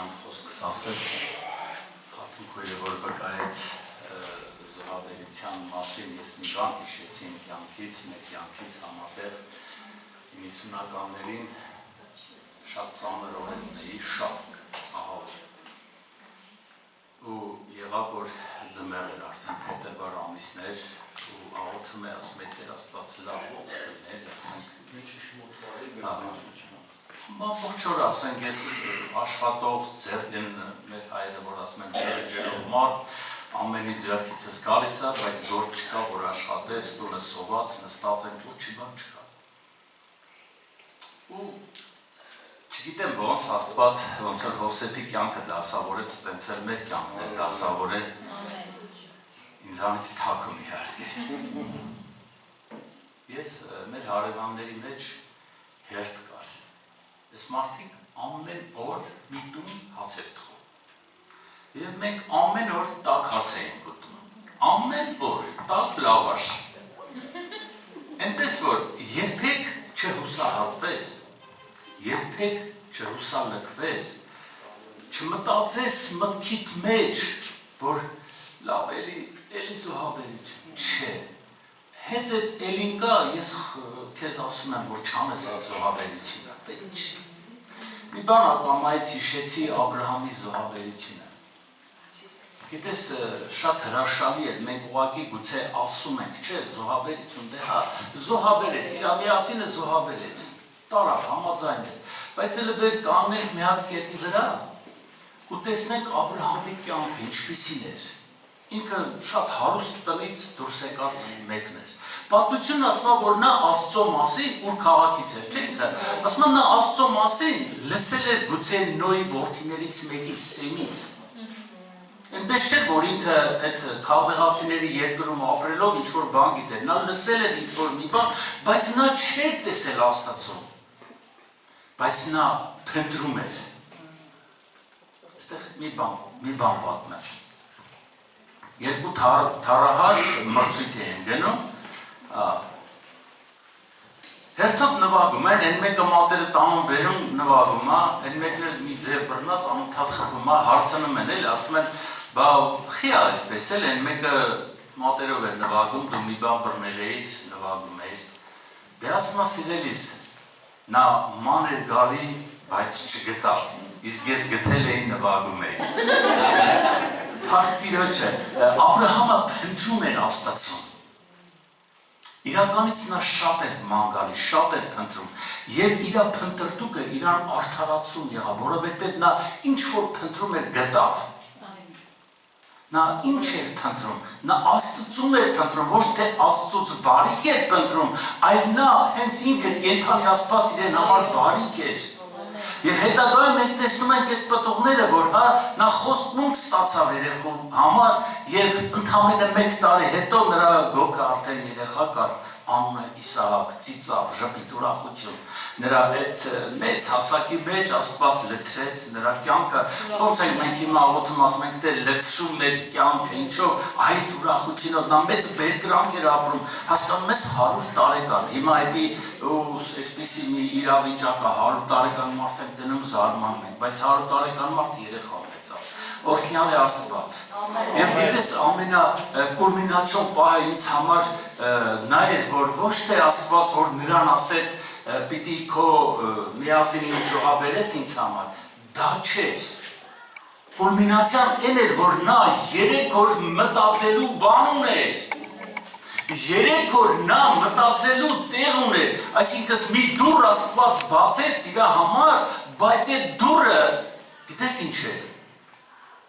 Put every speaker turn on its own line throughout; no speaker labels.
Ան խոսքս ասել, հատուկույրը, որ վկայեց զոհաբերության մասին, ես մի բան հիշեցի իմ կյանքից, մեր կյանքից համատեղ 90-ականներին շատ ծանրորեն ունեի շապ, ահավոր։ Ու եղավ, որ ձմեռ էր արդեն փետրվար ամիսներ, ու աղոթում է, ասում է, Տեր Աստված լավ ոնց կլիներ, ասենք, Ողջ օր ասենք ես աշխատող ձեռքեն մեր հայերը, որ ասում են ձեռը ջերով մարդ, ամենից ձեռքիցս գալիս է, բայց գործ չկա, որ աշխատես, տունը սոված, նստած են, ու չի բան չկա։ Ու չգիտեմ ոնց Աստված, ոնց որ Հովսեփի կյանքը դասավորեց, տենց էլ մեր կյանքն էր դասավորել, ինձանից թաքում իհարկե։ Եվ մեր հարևանների մեջ հերթ կար։ Այս մարդիկ ամեն օր մի տուն հաց էր թխում։ Եվ մենք ամեն օր տաք հաց էինք ուտում։ Ամեն օր տաք լավաշ։ Այնպես որ երբեք չհուսահատվես, երբեք չհուսալքվես, չմտածես մտքիդ մեջ, որ լավ էլի զոհաբերություն, չէ։ Հենց այդ էլին կա, ես քեզ ասում եմ, որ չանես այդ զոհաբերությունը, պետք չի։ Մի բան ակամայից հիշեցի Աբրահամի զոհաբերությունը։ Գիտես, շատ հրաշալի է, մենք ուղղակի գուցե ասում ենք, չէ, զոհաբերություն, դե հա, զոհաբերեց, իրավիացինը զոհաբերեց, տարավ, համաձայն էր, բայց էլ բեր կանգնենք մի հատ կետի վրա ու տեսնենք Աբրահամի կյանքը ինչպիսին էր։ Ինքը շատ հարուստ տնից դուրս եկած մեկն էր։ Պատմությունն ասում է, որ նա Աստծո մասին ուր քաղաքից էր, չէ՞ ինքը։ Ասում է, նա Աստծո մասին լսել էր գուցե Նոյի որդիներից մեկի Սեմից։ Այնպես չէ, որ ինքը այդ քաղաքացիների երկրում ապրելով ինչ-որ բան գիտեր, նա լսել էր ինչ-որ մի բան, բայց նա չէր տեսել Աստծուն։ Բայց նա փնտրում էր։ Այստեղ մի բան պատմեմ։ Երկու թառահար մրցույթ էին գնում, հերթով նվագում են, այն մեկը մատերը տանում բերում նվագում, այն մեկն էլ մի ձև բռնած անընդհատ խփում, հարցնում են, էլ ասում են, բա խի այդպես էլ, այն մեկը մատերով էր նվագում, դու մի բան բռնել էիր, նվագում էիր, դե ասում է սիրելիս, նա ման էր գալի, բայց չգտավ, իսկ ես գտել էի նվագում էի։ Փարտիրոջը, Աբրահամը փնտրում էր Աստծուն։ Իրականից նա շատ էր ման գալի, շատ էր փնտրում, եւ իր փնտրտուկը իրան արդարացում եղավ, որովհետեւ նա ինչ որ փնտրում էր գտավ։ Նա ինչ էր փնտրում, նա Աստծուն էր փնտրում, ոչ թե Աստծուց բարիք էր փնտրում, այլ նա հենց ինքը կենթանի Աստված իրեն համար բարիք էր։ Եվ հետագայում մենք տեսնում ենք այդ պտուղները, որ նա խոստմունք ստացավ երեխու համար եւ ընդամենը 1 տարի հետո նրա գոգը արդեն երեխա կար, անունը Իսահակ, ծիծաղ, ժպիտ, ուրախություն։ Նրա այդ մեծ հասակի մեջ Աստված լցրեց նրա կյանքը, ոնց ենք մենք հիմա աղոթում ասում ենք, թե լցրում մեր կյանքը, ինչով այդ ուրախությունով նա մեծ բերկրանք էր ապրում, հասկանում ես 100 տարեկան, հիմա էդի այսպիսի մի իրավիճակը 100 տարեկան մարդ ենք դնում զարմանում ենք, բայց 100 տարեկան մարդ երեխա ունեցավ, օրհնյալ է Աստված։ Եվ գիտես ամենակուլմինացիոն պահը ինձ համար նա էր, որ ոչ թե Աստված, որ նրան ասեց, պիտի քո միածինին զոհաբերես ինձ համար, դա չէր։ Կուլմինացիան այն էր, որ նա 3 օր մտածելու բան ուներ։ 3 օր նա մտածելու տեղ ուներ, այսինքն մի դուռ Աստված բացեց իր համար, բայց այդ դուռը, գիտես ինչ էր,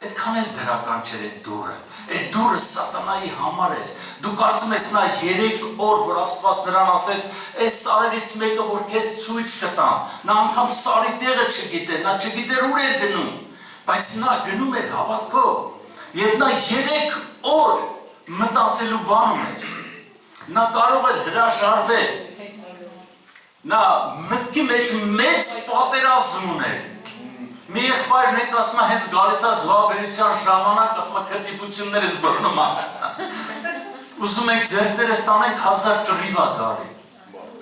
այդքան էլ դրական չէր այդ դուռը սատանայի համար էր, դու կարծում ես նա 3 օր, որ Աստված նրան ասեց, այս սարերից մեկը, որ քեզ ցույց կտամ, նա անգամ սարի տեղը չգիտեր, նա չգիտեր ուր էր գնում, բայց նա գնում էր հավատքով, եւ նա 3 օր մտածելու բան ուներ, նա կարող էր հրաժարվել, նա մտքի մեջ մեծ պատերազմ ուներ, մի եղբայրն եք ասում է հենց գալիս է զոհաբերության ժամանակ, ասում է քծիպություններս բռնում է, ուզում եք ձեռքներս տանենք 1000 կռիվա գալի,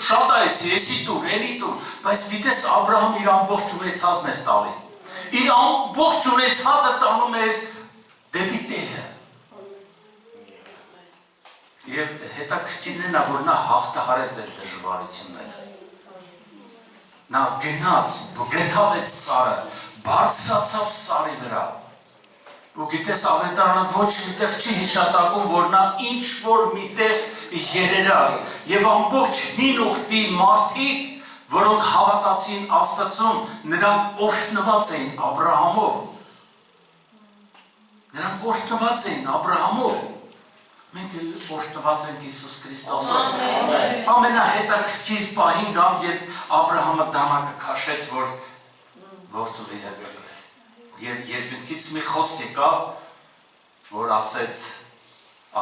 շատ է էսի տուր, էլի տուր, բայց գիտես Աբրահամ իր ամբողջ ունեցածն էր տալի, իր ամբողջ ունեցածը տանում էր դեպի Տերը։ Եվ հետաքրքիրն է նա, որ նա հաղթահարեց այդ դժվարությունները։ Նա գնաց, գտավ այդ սարը, բարձրացավ սարի վրա։ Ու գիտես ավետարանը ոչ միտեղ չի հիշատակում, որ նա ինչ որ միտեղ երերավ եւ ամբողջ հին ուխտի մարդիկ, որոնք հավատացին Աստծուն, նրանք օրհնված էին Աբրահամով։ Նրանք օրհնված էին Աբրահամով։ Մենք էլ օրհնված ենք Հիսուս Քրիստոսով։ Ամենահետաքրքիր պահին գամ, երբ Աբրահամը դանակը քաշեց, որ որդու վիզը կտրել։ Եվ երկնքից մի խոսք եկավ, որ ասեց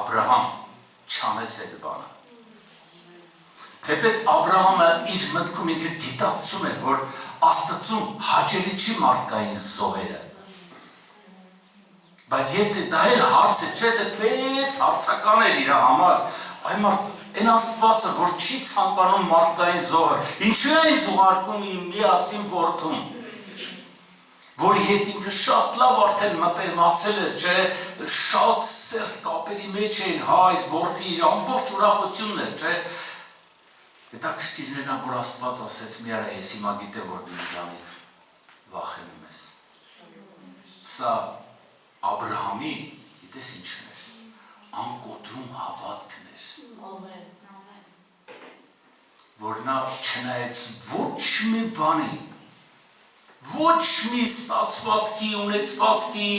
Աբրահամ, չանես այդ բանը։ Թեպետ Աբրահամը իր մտքում ինքը գիտակցում էր, որ Աստծուն հաճելի չի մարդկային զոհերը։ Բայց եթե դա էլ հարց է, չէ, այդ մեծ հարցական էր իր համար, այն այն Աստվածը, որ չի ցանկանում մարդկային զոհը, ինչու է ինձ ուղարկում իմ միածին որդուն, որի հետ ինքը շատ լավ արդեն մտերմացել էր, չէ, շատ սերտ կապերի մեջ էին, այդ որդի իր ամբողջ ուրախությունն էր, չէ, հետաքրքիրն է, որ Աստված ասեց մի արա, ես հիմա գիտեմ, որ դու ինձանից վախենում ես։ Սա Աբրահամի, գիտես ինչն էր, անկոտրում հավատքն էր, որ նա չնայեց ոչ մի բանի, ոչ մի ստացվածքի, ունեցվածքի,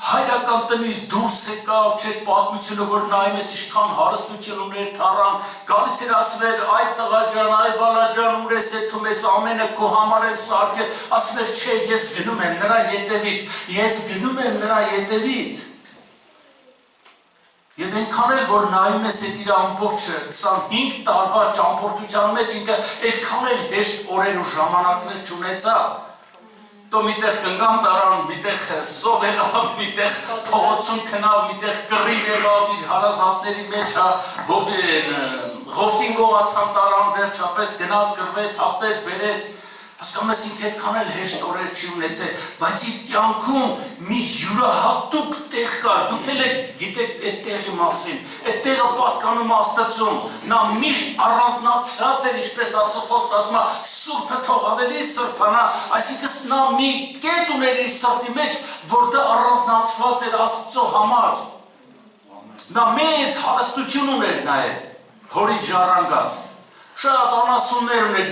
հայրական տնից դուրս եկավ, չէ պատմությունը, որ նայում ես ինչքան հարստություն ուներ թառան, գալիս էր ասում էր, այ տղա ջան, այ բալա ջան, ուր ես եթում ես, ամենը քո համար եմ սարքել, ասում էր, չէ, ես գնում եմ նրա ետևից, Եվ այնքան էլ, որ նայում ես այդ իր ամբողջը 25 տարվա ճամփորդության մեջ, ինքը այդքան էլ հեշտ օրեր ու ժամանակներ չունեցավ։ Դու միտեղ կնգամ տարան, միտեղ սով եղավ, միտեղ փողոցում քնավ, միտեղ կռիվ եղավ իր հարազատների մեջ, ղոֆտին գողացան տարան, վերջապես գնաց, կռվեց, հաղթեց, բերեց, հասկանում ես ինքը այդքան էլ հեշտ օրեր չի ունեցել, բայց իր կյանքում մի յուրահատուկ տեղ կար, դուք էլ գիտեք այդ տեղի մասին, այդ տեղը պատկանում Աստծուն, նա միշտ առանձնացած էր, ինչպես Աստծո խոսքը ասում է, սուրբը թող ավելի սրբանա, այսինքն նա մի կետ ուներ իր սրտի մեջ, որ դա առանձնացված էր Աստծո համար, նա մեծ հարստություն ուներ նաև, հորի ժառանգած, շատ անասուններ ուներ,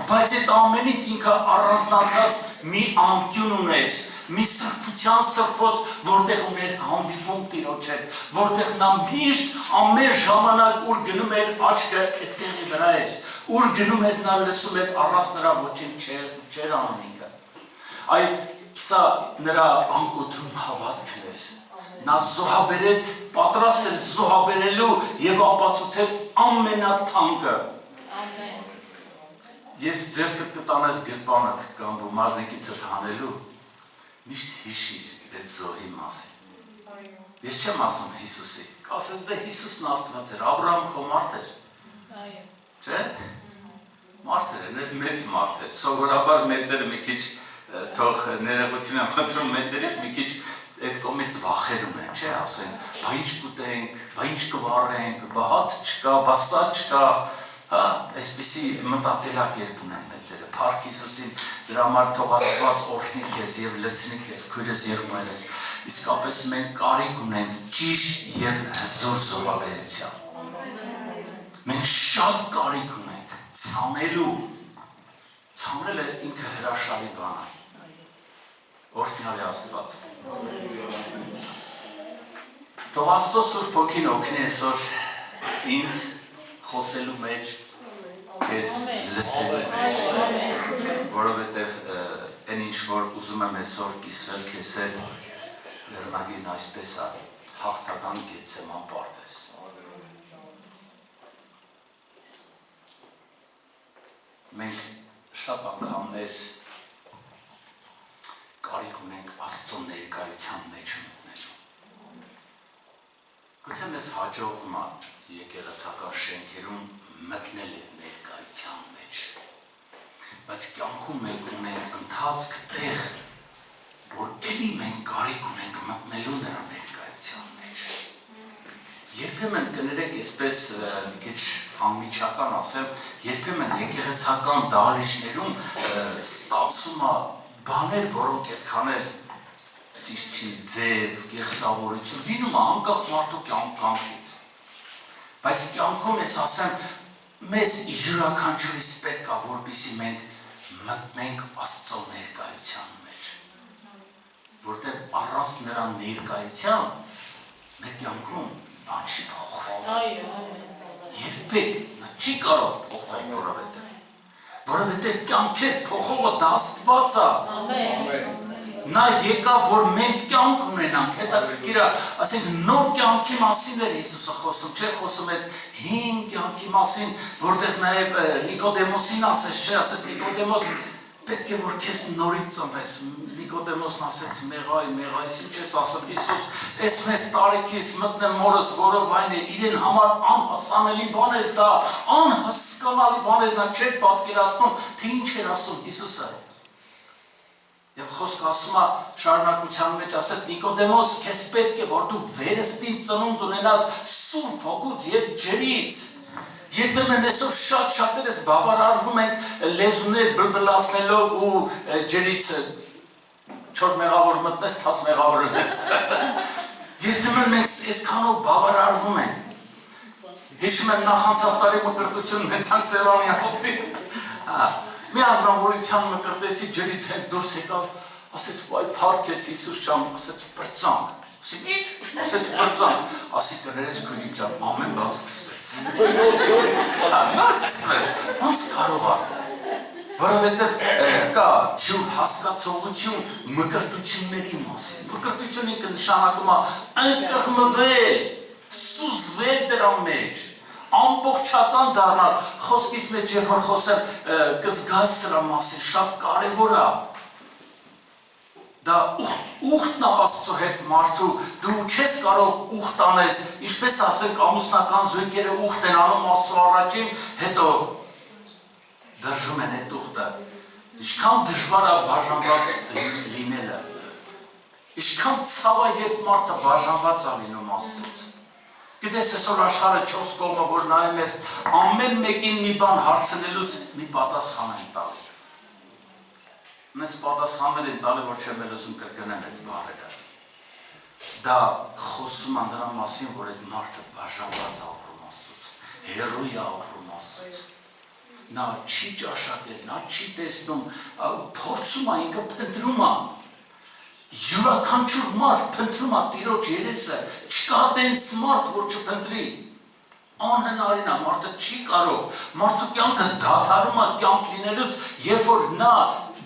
բայց այդ ամենից ինքը առանձնացած մի անկյուն ուներ, մի սրբության սրբոց, որտեղ ուներ հանդիպում Տիրոջ հետ, որտեղ նա միշտ ամեն ժամանակ ուր գնում էր աչքը այդ տեղի վրա էր, ուր գնում էր նա լսում էր առանց նրա ոչինչ չէր անում ինքը։ Այ սա նրա անկոտրում հավատքն էր։ Նա զոհաբերեց, պատրաստ էր զոհաբերելու եւ ապացուցեց ամենաթանկը։ Երբ ձեռքդ կտանես գրպանդ կամ բումաժնիկիցդ հանելու, միշտ հիշիր այդ զոհի մասին։ Ես չեմ ասում Հիսուսի, կասես դե Հիսուսն Աստված էր, Աբրահամ խո մարդ էր։ Չէ՞։ Մարդ էր, մեծ մարդ էր։ Սովորաբար մեծերը մի քիչ թող ներողություն եմ խնդրում մեծերից մի քիչ այդ կողմից վախերում են, չէ՞, ասեն, բա ինչ կուտենք, բա ինչ կվառենք, բա հաց չկա, բա սա չկա, հա, այսպիսի մտածելակերպ ունեն մեծերը, Փառք Հիսուսին, դրա համար թող Աստված օրհնի քեզ եւ լցնի քեզ, քույրս եղբայրս, իսկապես մենք կարիք ունենք ճիշտ եւ հզոր զոհաբերության։ Մենք շատ կարիք ունենք ցանելու, ցանելը ինքը հրաշալի բան է։ Օրհնյալ է Աստված։ Թող Աստծո Սուրբ Հոգին օգնի այսօր ինձ խոսելու մեջ, քեզ լսելու մեջ, որովհետև այն ինչ որ ուզում եմ այսօր կիսվել քեզ հետ, վերնագիրն այսպես է, հաղթական Գեթսեման պարտեզ։ Մենք շատ անգամներ կարիք ունենք Աստծո ներկայության մեջ մտնելու։ Գուցե մեզ հաջողվում է եկեղեցական շենքերում մտնել այդ ներկայության մեջ, բայց կյանքում մենք ունենք ընթացք տեղ, երբեմն կներեք այսպես մի քիչ անմիջական ասեմ, երբեմն եկեղեցական դահլիճներում ստացվում է բաներ, որոնք այդքան էլ ճիշտ չի, ձև, գեղեցավորություն լինում է անկախ մարդու կյանքից։ Բայց կյանքում ես ասեմ, մեզ յուրաքանչյուրիս պետք է, որպեսզի մենք մտնենք Աստծո ներկայության մեջ, որտեղ առանց նրա ներկայության մեր կյանքում բան չի փոխվել։ Երբեք նա չի կարող փոխվել, որովհետև կյանքեր փոխողը դա Աստված է։ Նա եկավ, որ մենք կյանք ունենանք, հետաքրքիր է, ասենք նոր կյանքի մասին էր Հիսուսը խոսում, չէ՞ խոսում այդ հին կյանքի մասին, որտեղ նաև Նիկոդեմոսին ասեց, չէ՞, ասեց Նիկոդեմոս, պետք է որ քեզ նորից ծնվես։ Նիկոդեմոսն ասեց մեղայից ինչ ես ասում, Հիսուս, այս մեծ տարիքից մտնեմ մորս, որը վայն է, իրեն համար անհասանելի բաներ դա, անհասկանալի բաներ նա չէր պատկերացնում, թե ինչ էր ասում Հիսուսը։ Եվ խոսքը ասում է շարունակության մեջ ասես Նիկոդեմոս, քեզ պետք է որ դու վերստին ծնունդ ունենաս Սուրբ Հոգուց եւ ջրից։ Երբեմն այսօր շատերս բավարարվում ենք լեզուներ բլբլացնելով ու ջրից 4 մեղավոր մտնես, 10 մեղավոր ունես։ Երբեմն մենք այսքանով բավարարվում ենք։ Հիշում եմ նախանցած տարի մկրտություն ունեցանք Սևանի հողի։ Մի ազնվորության մկրտեցի ջրից հետ դուրս եկավ, ասեց, վայ փառքես Հիսուս ջան, ասեց բրծանք, ասի ինչ, ասեց բրծանք, ասի կներես քույրիկ ջան, ամեն բան սկսվեց։ Նա սկսվեց, ոնց կարող է, որովհետև կա ջուր հասկացողություն մկրտությունների մասին, մկրտությունը նշանակում է ընկղմվել, սուզվել դրա մեջ, ամբողջական դառնալ, խոսքից մեջ երբ որ խոսեմ կզգաս սրա մասին, շատ կարևոր է։ Դա ուխտն է Աստծո հետ մարդու, դու չես կարող ուխտ անես, ինչպես ասենք ամուսնական զույգերը ուխտ են անում Աստծո առաջին, հետո դրժում են այդ ուխտը։ Ինչքան դժվար է բաժանված լինելը, ինչքան ցավ է երբ մարդը բաժանված է լինում Աստծուց։ Գիտես այսօր աշխարհը 4 կողմը որ նայում ես, ամեն մեկին մի բան հարցնելուց մի պատասխան են տալի։ Մեզ պատասխաններ են տալի, որ չեմ լսում կրկնեմ այդ բառերը։ Դա խոսում է նրա մասին, որ այդ մարդը բաժանված է ապրում Աստծուց, հեռու է ապրում Աստծուց։ Նա չի ճաշակել, նա չի տեսնում, փորձում է, ինքը փնտրում է։ Յուրաքանչյուր մարդ փնտրում է Տիրոջ երեսը, չկա տենց մարդ, որ չփնտրի։ Անհնարին է, մարդը չի կարող, մարդու կյանքը դադարում է կյանք լինելուց, երբ որ նա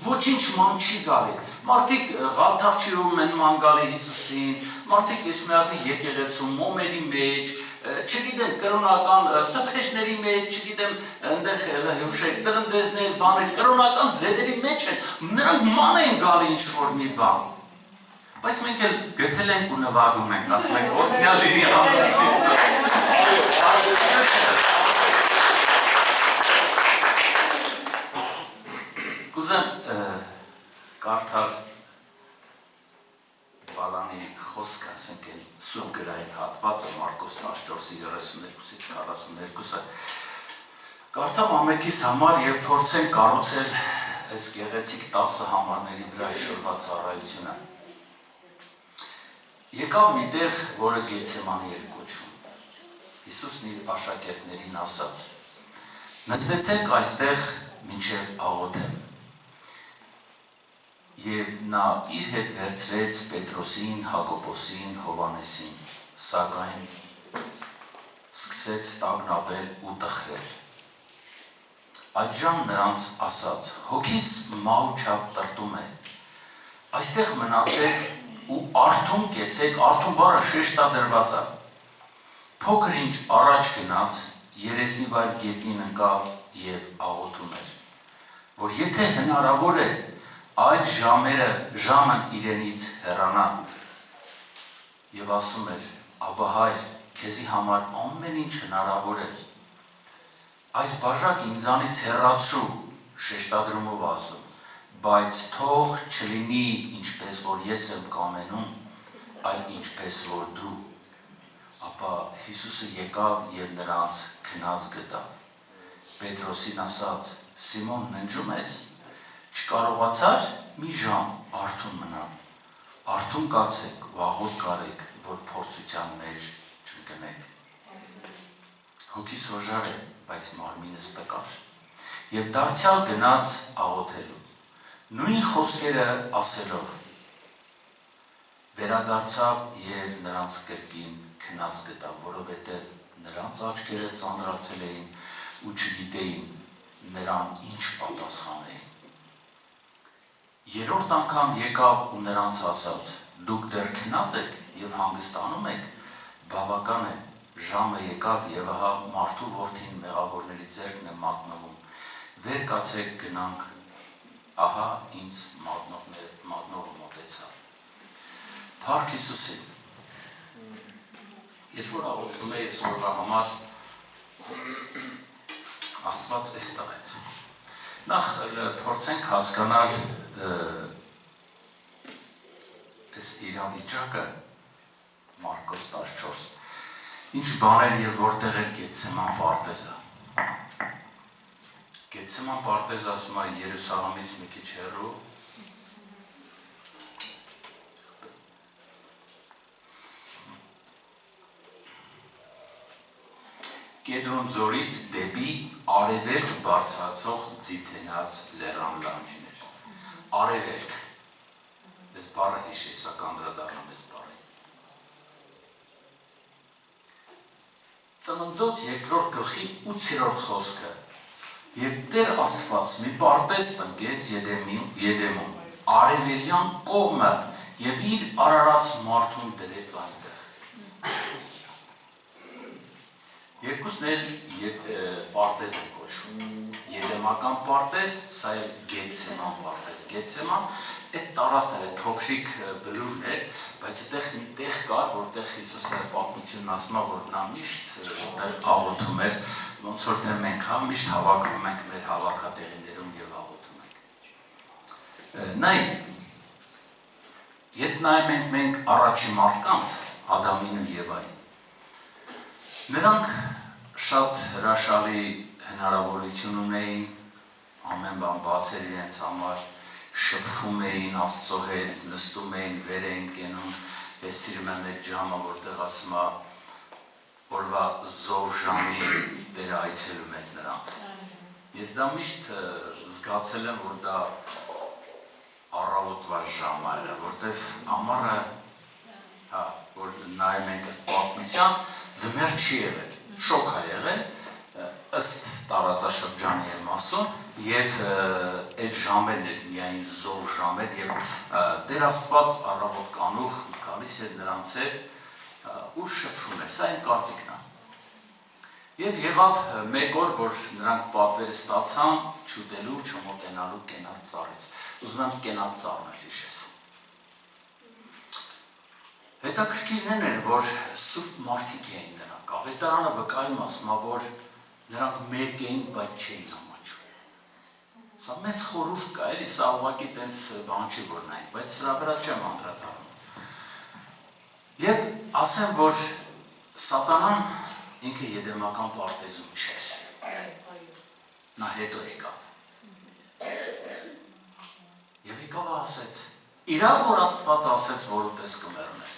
ոչինչ ման չի գալի։ Մարդիկ Ղալթաղջիում են ման գալի Հիսուսին, մարդիկ Էջմիածնի եկեղեցում, մոմերի մեջ, չգիտեմ կրոնական սփեշների մեջ, չգիտեմ այնտեղ հյուշեր, տրնդեզներ, բաներ, կրոնական ձևերի մեջ են, նրանք ման են գալի ինչ-որ մի բան։ Բայց մենք էլ գտել ենք ու նվագում ենք, ասում ենք օրհնյալ լինի անունը Հիսուսի։ Կուզեմ կարդալ Բալանի խոսքը, ասենք այն սուրբ գրային հատվածը Մարկոս 14:32-ից 42-ը կարդամ ամենքիս համար եւ փորձեն կառուցել այս գեղեցիկ 10 համարների վրա այսօրվա ծառայությունը։ Եկավ մի տեղ, որը Գեթսեմանի էր կոչվում։ Հիսուսն իր աշակերտներին ասաց. նստեցեք այստեղ մինչև աղոթեմ։ Եվ նա իր հետ վերցրեց Պետրոսին, Հակոբոսին, Հովհաննեսին, սակայն սկսեց տագնապել ու տխրել։ Այդժամ նրանց ասաց. հոգիս մահուչապ տրտում է, այստեղ մնացեք ու արթուն կեցեք, արթուն բառը շեշտադրված է։ Փոքր ինչ առաջ գնաց, երեսնի վայր գետնին ընկավ եւ աղոթում էր, որ եթե հնարավոր է, այդ ժամն իրենից հեռանա։ Եվ ասում էր. Աբա Հայր, քեզի համար ամեն ինչ հնարավոր է։ Այս բաժակ ինձանից հեռացրու, շեշտադրումով ասում, բայց թող չլինի ինչպես որ ես եմ կամենում, այլ ինչպես որ դու։ ապա Հիսուսը եկավ և նրանց քնած գտավ։ Պետրոսին ասաց. Սիմոն, ննջում ես, չկարողացար մի ժամ արթուն մնալ, արթուն կացեք, վաղուց կարեք, որ փորձության մեջ չընկնեք։ Հոգիս հոժար է, բայց մարմինս տկար, և դարձյալ գնաց աղոթելու, նույն խոսքերը ասելով, վերադարձավ և նրանց կրկին քնած գտավ, որովհետև նրանց աչքերը ծանրացել էին ու չգիտեին նրան ինչ պատասխանեին։ Երրորդ անգամ եկավ ու նրանց ասաց. դուք դեռ քնած եք և հանգստանում եք, բավական է, ժամը եկավ և ահա մարդու որդին մեղավորների ձեռքն է մատնվում, վեր կացեք գնանք, ահա ինձ մատնողը մոտեցավ։ Փառք Հիսուսին, երբ որ աղոթում է այսօրվա համար, Աստված էս տվեց։ Նախ փորձենք հասկանալ այս իրավիճակը Մարկոս 14, ինչ բաներ և որտեղ է Գեթսեման պարտեզը։ Գեթսեման պարտեզը ասում է Երուսաղեմից մի քիչ հեռու, Կեդրոն ձորից դեպի արևելք բարձրացող ձիթենած լեռան լանջին էր։ Արևելք, այս բառը հիշի, սա կանդրադառնում այս բառին։ Ծննդոց երկրորդ գլխի 8-րդ խոսքը և Տեր Աստված մի պարտեզ տնկեց Եդեմում, արևելյան կողմը և իր արարած մարդուն դրեց այնտեղ։ Երկուսն էլ պարտեզ են կոչվում, Եդեմական պարտեզ, սա է Գեթսեման պարտեզ։ Գեթսեման այդ տարածքն է, փոքրիկ բլուրն էր, բայց այդտեղ մի տեղ կար, որտեղ Հիսուսը պատմությունն ասում է, որ նա միշտ այդտեղ աղոթում էր, ոնց որ թե մենք միշտ հավաքվում ենք մեր հավաքատեղիներում և աղոթում ենք։ Նայ, երբ նայում ենք մենք առաջի մարդկանց, Ադամին ու Եվային, նրանք շատ հրաշալի հնարավորություն ունեին, ամեն բան բացել իրենց համար, շփվում էին Աստծո հետ, նստում էին, վեր էին կենում, ես սիրում եմ այդ ժամը, որտեղ ասում է, օրվա զով ժամին Տերը այցելում էր նրանց։ Ես դա միշտ զգացել եմ, որ դա առավոտվա ժամ է, որտեղ ամառը, որ նայում ենք ըստ պատմության, ձմեռ չի եղել, շոգ է եղել, ըստ տարածաշրջանի եմ ասում, և այդ ժամերն էր միայն զով ժամեր, և Տեր Աստված առավոտ կանուխ գալիս էր նրանց հետ ու շփվում էր, սա իմ կարծիքն է։ Եվ եղավ մեկ օր, որ նրանք պատվեր ստացան չուտելու, չմոտենալու կենաց ծառից, ուզում եմ կենաց ծառն էլ հիշես։ Հետաքրքիրն էր, որ սուրբ մարդիկ էին նրանք, ավետարանը վկայում ասում է, որ նրանք մերկ էին, բայց չէին ամաչում։ Սա մեծ խորհուրդ կա, էլի սա ուղղակի տենց բան չի որ նայենք, բայց սրա վրա չեմ անդրադառնում։ Եվ ասեմ, որ Սատանան ինքը Եդեմական պարտեզում չէր։ Նա հետո եկավ։ Եվ եկավ ասեց, իրավ որ Աստված ասեց, որ ուտես կմեռնես։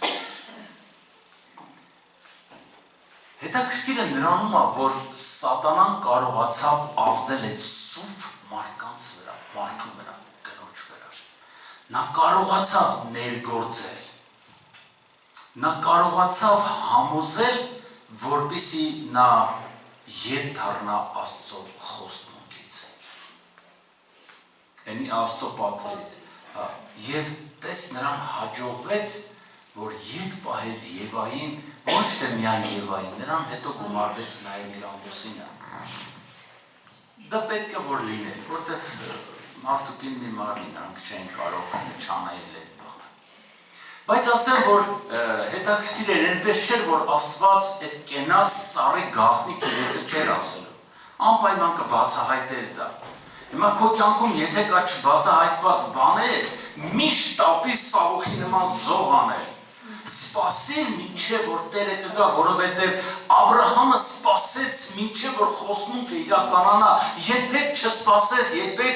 Հետաքրքիրը նրանում է, որ Սատանան կարողացավ ազդել այդ սուրբ մարդկանց վրա, մարդու վրա, կնոջ վրա։ Նա կարողացավ ներգործել։ Նա կարողացավ համոզել, որպեսզի նա ետ դառնա Աստծո խոստմունքից։ Էնի Աստծո պատվերից։ Եվ տես նրան հաջողվեց, որ ետ պահեց Եվային, ոչ թե միայն Եվային, նրան հետո գումարվեց նաև իր ամուսինը։ Դա պետք է որ լիներ, որտեղ մարդուկին մի մարմին, նրանք չեն կարող չանել այդ բանը։ Բայց ասեմ, որ հետաքրքիր էր, այնպես չէր, որ Աստված այդ կենաց ծառի գաղտնի քիվեցը չէր ասելու, անպայման կբացահայտեր դա։ Հիմա քո կյանքում, եթե կա չբացահայտված բաներ, միշտ ապիր Սավուխի նման զոհ անել, սպասել մինչև որ Տերը կգա, որովհետև Աբրահամը սպասեց մինչև որ խոստմունքը իրականանա, երբեք չսպասես, երբեք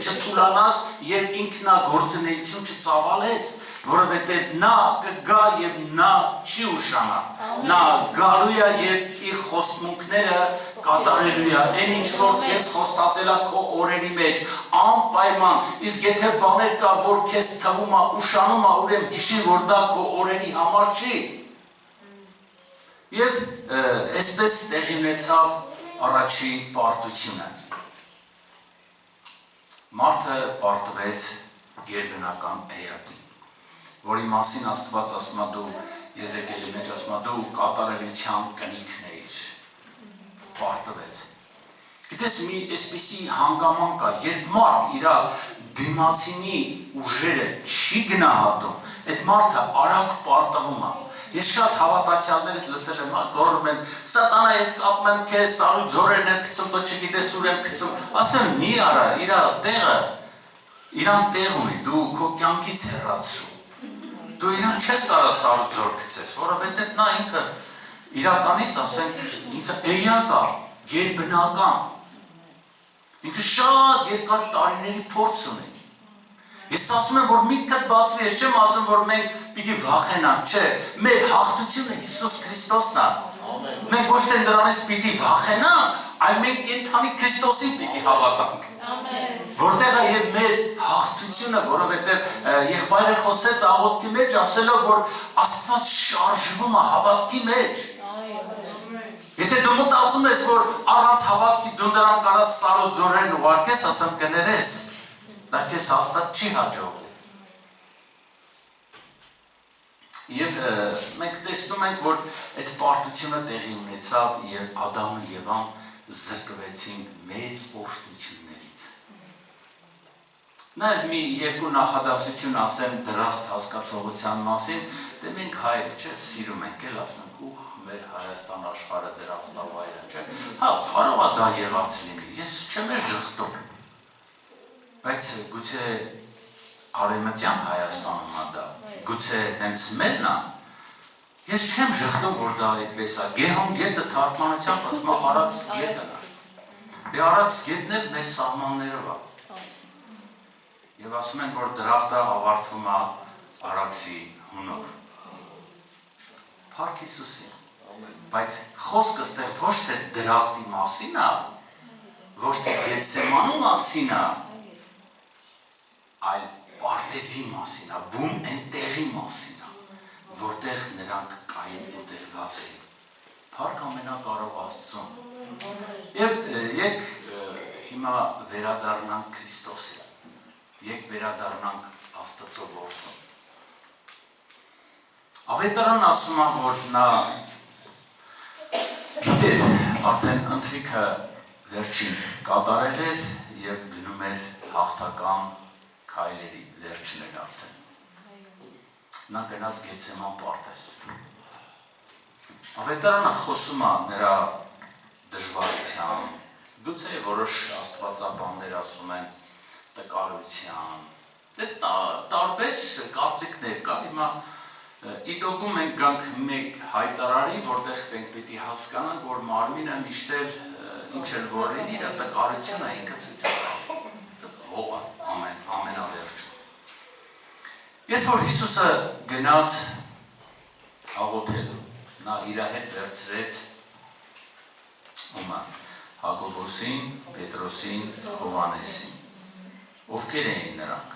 չթուլանաս եւ ինքնագործունեություն չծավալես, որովհետև նա կգա եւ նա չի ուշանա, նա գալու է եւ իր խոստմունքները կատարելու է, այն ինչ որ քեզ խոստացել է քո օրերի մեջ, անպայման, իսկ եթե բաներ կա, որ քեզ թվում է ուշանում է, ուրեմն հիշի, որ դա քո օրերի համար չի։ Եվ այսպես տեղի ունեցավ առաջի պարտությունը։ Մարդը պարտվեց գերբնական էակին, որի մասին Աստված ասում է դու Եզեկիելի մեջ ասում է դու կատարելության կնիքն էիր, պարտվեց։ Գիտես մի այսպիսի հանգաման կա, երբ մարդ իր դիմացինի ուժերը չի գնահատում, այդ մարդը արագ պարտվում է։ Ես շատ հավատացյալներից լսել եմ, գոռում են, սատանա ես կապում եմ քեզ, սարու ձորերն եմ գցում, դու չգիտես ուր եմ գցում, ասեմ մի արա, իրան տեղ ունի, դու քո կյանքից հեռացրու։ Դու իրան չես կարող սարու ձոր գցես, որովհետև նա ինքը իրականից ասենք ինքը էյակ է, գերբնական, ինքը շատ երկար տարիների փորձ ունի։ Ես ասում եմ, որ միտքդ բացվի, ես չեմ ասում, որ մենք պիտի վախենանք, չէ, մեր հաղթությունը Հիսուս Քրիստոսն է։ Մենք ոչ թե նրանից պիտի վախենանք, այլ մենք կենդանի Քրիստոսին պիտի հավատանք։ Որտեղ է եւ մեր հաղթությունը, որովհետեւ եղբայրը խոսեց աղոթքի մեջ, ասելով, որ Աստված շարժվում է հավատքի մեջ։ Եթե դու մտածում ես, որ առանց հավատքի դու նրան կարաս սարու ձորերն ուղարկես, ասեմ կներես, դա քեզ հաստատ չի հաջողվի։ Եվ մենք տեսնում ենք, որ այդ պարտությունը տեղի ունեցավ եւ Ադամն ու Եվան զրկվեցին մեծ օրհնություններից։ Նաև մի երկու նախադասություն ասեմ դրախտ հասկացողության մասին, դե մենք հայեր չէ, սիրում ենք էլ ասում ենք, ուխ, մեր Հայաստան աշխարհը դրախտավայր է, չէ։ Հա, կարող է դա եղած լինի, ես չեմ ժխտում։ Բայց գուցե Արևմտյան Հայաստանում է դա, գուցե հենց մերն է, ես չեմ ժխտում, որ դա այդպես է, Գեհոն գետը թարգմանությամբ ասում է Արաքս գետն է, դե Արաքս գետն էլ մեր սահմաններով է, և ասում են, որ դրախտը ավարտվում է Արաքսի հունով, Փառք Հիսուսին, բայց խոսքը ստեղ ոչ թե դրախտի մասին է, ոչ թե Գեթսեմանու մասին է, այլ Պարտեզի մասին է, բում այնտեղի մասին է, որտեղ նրանք կային ու դրված էին։ Փառք ամենակարող Աստծուն։ Եվ եկ հիմա վերադառնանք Քրիստոսին, եկ վերադառնանք Աստծո որդուն։ Ավետարան ասում է, որ նա գիտեր, արդեն ընթրիքը վերջին կատարել էր և գնում էր հաղթական քայլերի վերջն էր արդեն։ Նա գնաց Գեթսեման պարտեզ։ Ավետարանը խոսում է նրա դժվարության, գուցե որոշ աստվածաբաններ ասում են տկարության, տարբեր կարծիքներ կա, հիմա իդոգում ենք գանք մեկ հայտարարի, որտեղ մենք պիտի հասկանանք, որ մարմինը միշտ էլ ինչ էլ որ լինի, իր տկարությունը ինքը ցույց է տալու, հողը ամենավերջում։ Երբ որ Հիսուսը գնաց աղոթելու, նա իր հետ վերցրեց Հակոբոսին, Պետրոսին, Հովհաննեսին, ովքեր էին նրանք։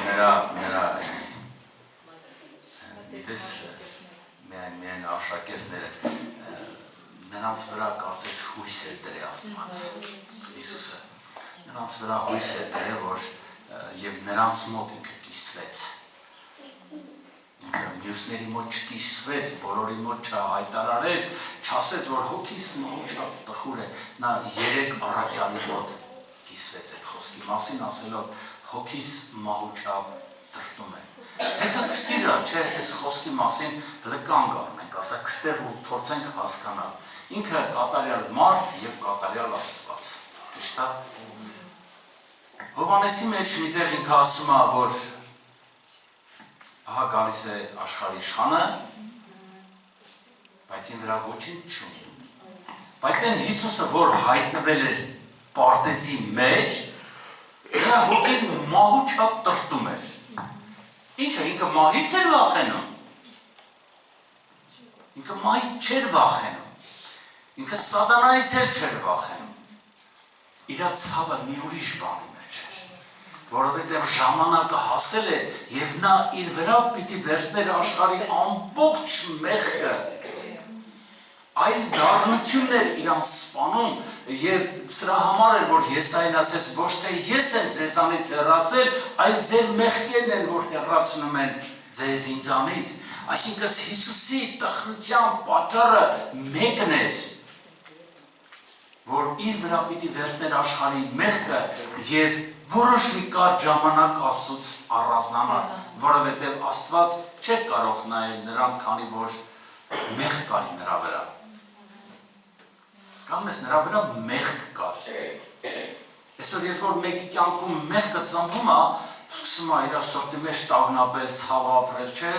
Նրա գիտես միայն աշակերտները նրանց վրա կարծես հույս էր դրել Աստված Հիսուսը, նրանց վրա հույս էր դրել, որ և նրանց մոտ ինքը կիսվեց, ինքը մյուսների մոտ չկիսվեց, բոլորի մոտ չհայտարարեց, չասեց, որ հոգիս մահուչապ տխուր է, նա 3 առաքյալի մոտ կիսվեց այդ խոսքի մասին, ասելով հոգիս մահուչապ տրտում է։ Հետաքրքիր է, չէ, այս խոսքի մասին լկանգ առնենք, ասենք ստեղ ու փորձենք հասկանալ։ Ինքը կատարյալ մարդ և կատարյալ Աստված, ճիշտ է։ Հովհաննեսի մեջ միտեղ ինքը ասում է, որ ահա գալիս է աշխարհի իշխանը, բայց ինձ վրա ոչինչ չունի։ Բայց այն Հիսուսը, որ հայտնվել էր պարտեզի մեջ, նրա հոգին մահու չափ տրտում էր։ Ինչը ինքը մահից էր վախենում։ Ինքը մահից չէր վախենում։ Ինքը սատանայից էլ չէր վախենում։ Իր ցավը մի ուրիշ բանի մեջ էր, որովհետև ժամանակը հասել է եւ նա իր վրա պիտի վերցներ աշխարհի ամբողջ մեղքը։ Այս դառնությունն էր իրան սպանում եւ սրա համար էր որ Եսային ասեց ոչ թե ես եմ ձեզանից հեռացել, այլ ձեր մեղքերն են որ հեռացնում են ձեզ ինձանից։ Այսինքն Հիսուսի տխրության պատճառը մեկն էր, որ իր վրա պիտի վերցներ աշխարհի մեղքը եւ որոշ մի կարճ ժամանակ Աստծուց առանձնանալ, որովհետեւ Աստված չէր կարող նայել նրան, քանի որ մեղք կար նրա վրա։ Հասկանում ես, նրա վրա մեղք կար։ Այսօր երբ որ մեկի կյանքում մեղքը ծնվում է, սկսում է իր սրտի մեջ տագնապել, ցավ ապրել, չէ,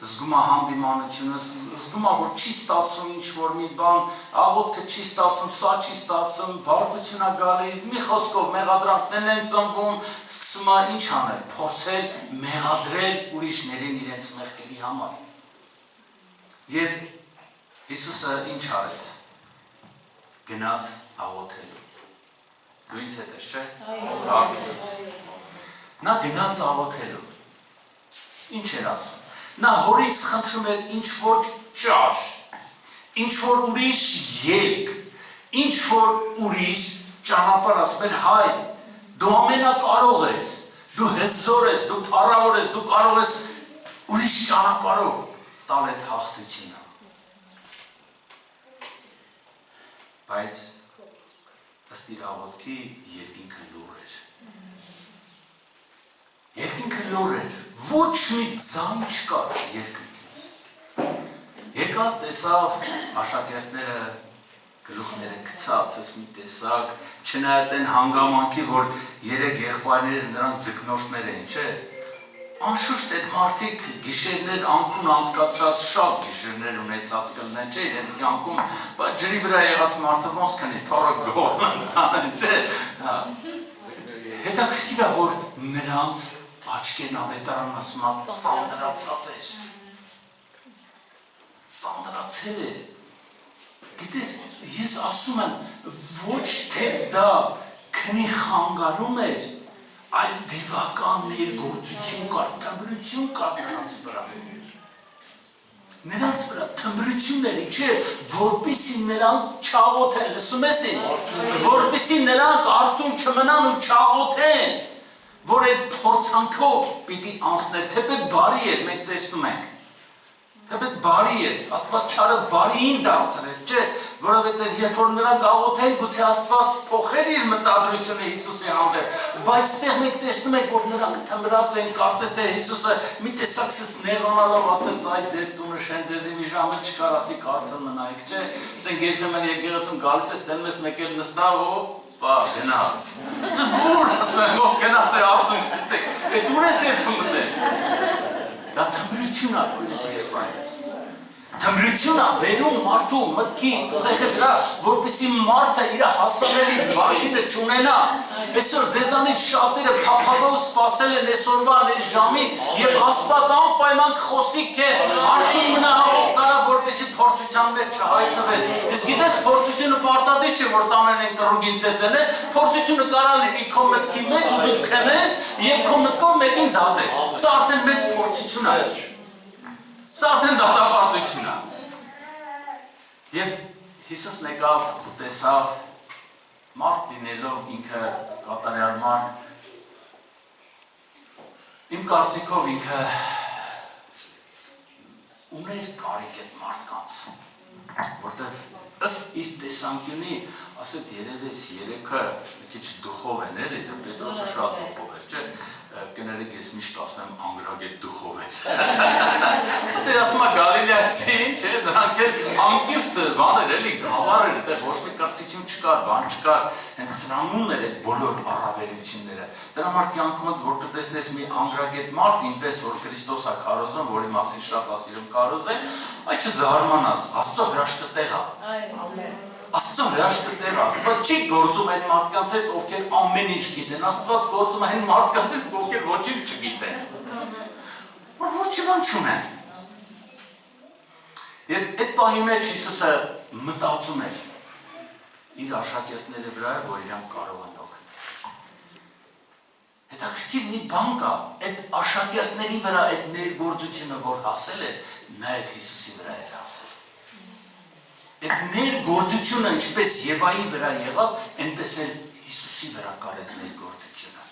զգում է հանդիմանությունը, զգում է որ չի ստացվում ինչ-որ մի բան, աղոթքը չի ստացվում, սա չի ստացվում, բարկություն է գալի, մի խոսքով մեղադրանքներն են ծնվում, սկսում է ինչ անել, փորձել մեղադրել ուրիշներին իրենց մեղքերի համար։ Եվ Հիսուսը ինչ արեց։ Գնաց աղոթելու։ Դու ինձ հետ ես, չէ՞։ Հարկեսս։ Նա գնաց աղոթելու։ Ինչ էր ասում։ Նա հորից խնդրում էր ինչ-որ ճաշ, ինչ-որ ուրիշ ելք, ինչ-որ ուրիշ ճանապարհ, ասում էր հայր, դու ամենակարող ես, դու հզոր ես, դու փառավոր ես, դու կարող ես ուրիշ ճանապարհով տալ այդ հաղթությունը։ Բայց ըստ իր աղոթքի երկինքը լուռ էր։ Երկինքը լուռ էր, ոչ մի ձայն չկար երկնքից։ Եկավ տեսավ աշակերտները գլուխները գցած, մի տեսակ, չնայած այն հանգամանքի, որ 3 եղբայրները նրանք ձկնորսներ էին, չէ։ Անշուշտ այդ մարդիկ գիշերներ անքուն անցկացրած շատ գիշերներ ունեցած կլինեն, չէ, իրենց կյանքում, բայց ջրի վրա եղած մարդը ոնց քնի, թորը գողն տանեն, չէ։ Հետաքրքիր է, որ նրանց աչքերն ավետարան ասում է ծանրացած էր։ Ծանրացել էր։ Գիտես, ես ասում եմ, ոչ թե դա քնի խանգարում էր, այլ դիվական ներգործություն կար, թմրություն կար նրանց վրա։ Նրանց վրա թմրություն էր, չէ, որպեսզի նրանք չաղոթեն, լսում ես ինձ, որպեսզի նրանք արթուն չմնան ու չաղոթեն, որ այդ փորձանքով պիտի անցներ, թեպետ բարի էր, մենք տեսնում ենք, թեպետ բարի էր, Աստված չարը բարիին դարձրեց, չէ, որովհետև երբ որ նրանք աղոթեն, գուցե Աստված փոխեր իր մտադրությունը Հիսուսի հանդեպ, բայց այստեղ մենք տեսնում ենք, որ նրանք թմրած են, կարծես թե Հիսուսը մի տեսակ սս նեղանալով ասեց, այ ձեր տունը շեն ձեզի մի ժամ էլ չկարացի կարդալ մնայիք, չէ, ասենք երբեմն եկեղեցում գալիս ես, տենում ես մեկ էլ նստա ու բա գնաց։ Ուր ասում եմ, ով գնաց է արդուն քրծեք, այդ ուր ես երթում մտել։ Դա թմրություն է, քույրս եղբայրս։ Թմրություն է բերում մարդու մտքի ուղեղի վրա, որպեսզի մարդը իր հասանելի բաժինը չունենա։ Այսօր ձեզանից շատերը փափագով սպասել են այսօրվան այս ժամին եւ Աստված անպայման կխոսի քեզ, արդյուն մնա աղոթ կարա, որպեսզի փորձության մեջ չհայտնվես։ Իսկ գիտես փորձությունը պարտադիր չէ, որ տաներն են կռուգին ծեծել, փորձությունը կարա լինի քո մտքի մեջ ու դու քնես եւ քո մտքով մեկին դատես։ Սա արդեն մեծ փորձություն է։ Սա արդեն դատապարտություն է։ Եվ Հիսուսն եկավ ու տեսավ մարդ լինելով ինքը կատարյալ մարդ, իմ կարծիքով ինքը ուներ կարիք այդ մարդկանց, որտեվ ըստ իր տեսանկյունի ասեց երևես երեքը մի քիչ դուխով են էլի, Պետրոսը շատ դուխով էր, չէ, կներեք երեք ես միշտ ասում եմ անգրագետ դուխով էր։ Դե ասում է Գալիլեացին, չէ, դրանք էլ անկիրթ բաներ էլի, գավառ էր, այդտեղ ոչ մի կրթություն չկար, բան չկար, հենց սրանուն էր այդ բոլոր առավելությունները։ Դրա համար կյանքումդ որ կտեսնես մի անգրագետ մարդ, ինպես որ Քրիստոս է քարոզում, որի մասին շատ է սիրում քարոզել, այդ չզարմանաս, Աստծո հրաշքը տեղ է։ Աստծո հրաշքը տեղ է, Աստված չի գործում այն մարդկանց հետ, ովքեր ամեն ինչ գիտեն, Աստված գործում է այն մարդկանց հետ, ովքեր ոչինչ չգիտեն, որ ոչ մի բան չունեն։ Եվ այդ պահի մեջ Հիսուսը մտածում է իր աշակերտների վրա, որ իրանք կարող են օգնել։ Հետաքրքիր մի բան կա, այդ աշակերտների վրա այդ ներգործությունը, որ հասել է, նաև Հիսուսի վրա էր հասել։ Այդ ներգործությունը ինչպես Եվայի վրա եղավ, այնպես էլ Հիսուսի վրա կար այդ ներգործությունը։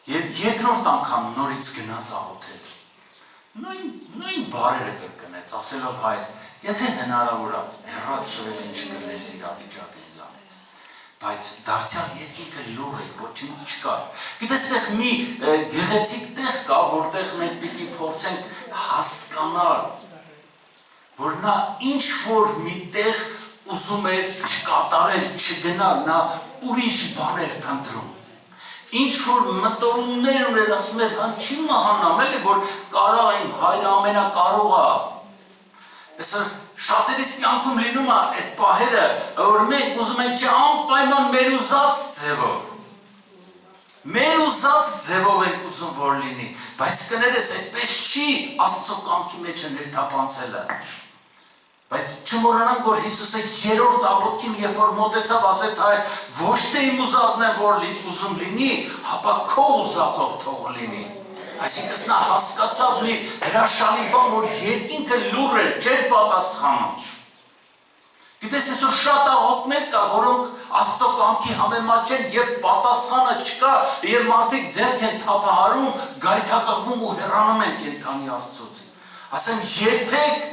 Եվ երկրորդ անգամ նորից գնաց աղոթել։ Նույն բառերը կրկնեց, ասելով հայր, եթե հնարավոր է, հեռացրել ինչ կլես իրավիճակը ինձանից։ Բայց դարձյալ երկինքը լուռ էր, ոչինչ չկար։ Գիտես, այդտեղ մի գեղեցիկ տեղ կա, որտեղ մենք պիտի փորձենք հասկանալ, որ նա ինչ-որ մի տեղ ուզում էր չկատարել, չգնալ, նա ուրիշ բաներ փնտրում։ Ինչ-որ մտորումներ ուներ, ասում էր, չի մահանամ, էլի, որ կարող իմ հայրը ամենակարող է։ Այսօր շատերիս կյանքում լինում է այդ պահերը, որ մենք ուզում ենք անպայման մեր ուզած ձևով։ Մեր ուզած ձևով ենք ուզում որ լինի, բայց կներես այդպես չի Աստծո կամքի մեջը ներթափանցելը։ Բայց չմոռանանք, որ Հիսուսը երրորդ աղոթքին, երբ որ մոտեցավ, ասեց հայր, ոչ թե իմ ուզածն է, որ ուզում լինի, հապա քո ուզածով թող լինի։ Այսինքն նա հասկացավ մի հրաշալի բան, որ երկինքը լուռ էր, չէր պատասխանում։ Գիտես, այսօր շատ աղոթքներ կա, որոնք Աստծո կամքի համեմատ չեն, եւ պատասխանը չկա, եւ մարդիկ ձեռք են թափահարում, գայթակղվում ու հեռանում են կենդանի Աստծուց։ Ասեմ, երբեք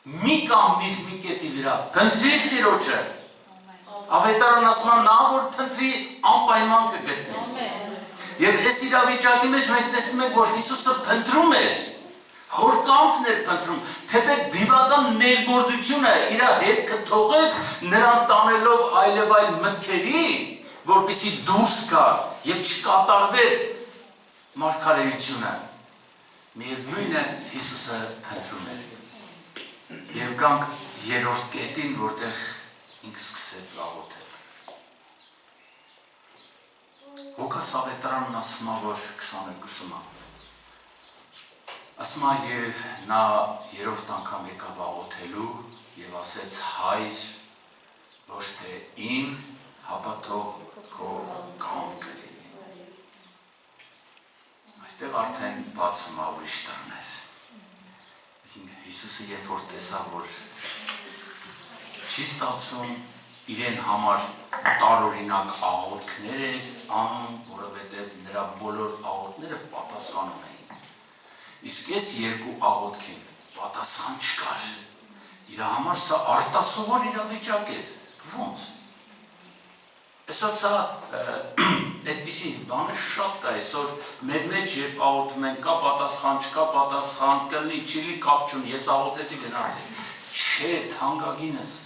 մի կանգնիր մի կետի վրա, փնտրիր Տիրոջը։ Ավետարան ասում է, նա որ փնտրի անպայման կգտնի։ Եւ այս իրավիճակի մեջ մենք տեսնում ենք, որ Հիսուսը փնտրում էր, հոր կամքն էր փնտրում, թեպետ դիվական ներգործությունը իր հետքը թողեց նրան տանելով այլև այլ մտքերի, որպեսզի դուրս գար եւ չկատարվեր մարգարեությունը։ Միևնույն է Հիսուսը փնտրում էր։ Եվ գանք երրորդ կետին, որտեղ ինքը սկսեց աղոթել։ Ղուկաս ավետարանն ասում է, որ 22-ում է։ Ասում է, եւ նա երրորդ անգամ եկավ աղոթելու եւ ասեց հայր, ոչ թե իմ, հապա թող քո կամքը լինի։ Այստեղ արդեն բացվում է ուրիշ դռներ։ Հիսուսը երբ որ տեսավ, որ չի ստացվում, իրեն համար տարօրինակ աղոթքներ էր անում, որովհետև նրա բոլոր աղոթքները պատասխանում էին։ Իսկ այս երկու աղոթքին պատասխան չկար։ Իր համար սա արտասովոր իրավիճակ էր։ Ոնց։ Այսօր սա այդպիսի բանը շատ կա, այսօր մեր մեջ երբ աղոթում ենք, կա պատասխան, չկա պատասխան, կլինի, չլինի, կապ չունի, ես աղոթեցի գնացի։ Չէ, թանկագինս,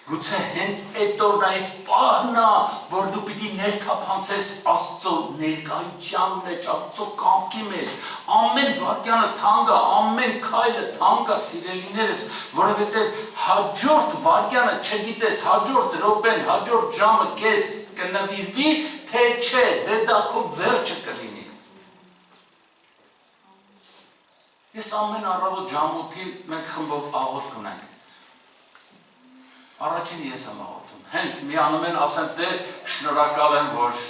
գուցե հենց այդ օրն այդ պահն է, որ դու պիտի ներթափանցես Աստծո ներկայության մեջ, Աստծո կամքի մեջ, ամեն վայրկյանը թանկ է, ամեն քայլը թանկ է, սիրելիներս, որովհետև հաջորդ վայրկյանը չգիտես, հաջորդ րոպեն, հաջորդ ժամը քեզ կնվիրվի, թե չէ, դե դա քո վերջը կլինի։ Ես ամեն առավոտ ժամուտի մենք խմբով աղոթք ունենք։ Առաջին ես եմ աղոթում, հենց միանում են ասեն, դե շնորհակալ եմ, որ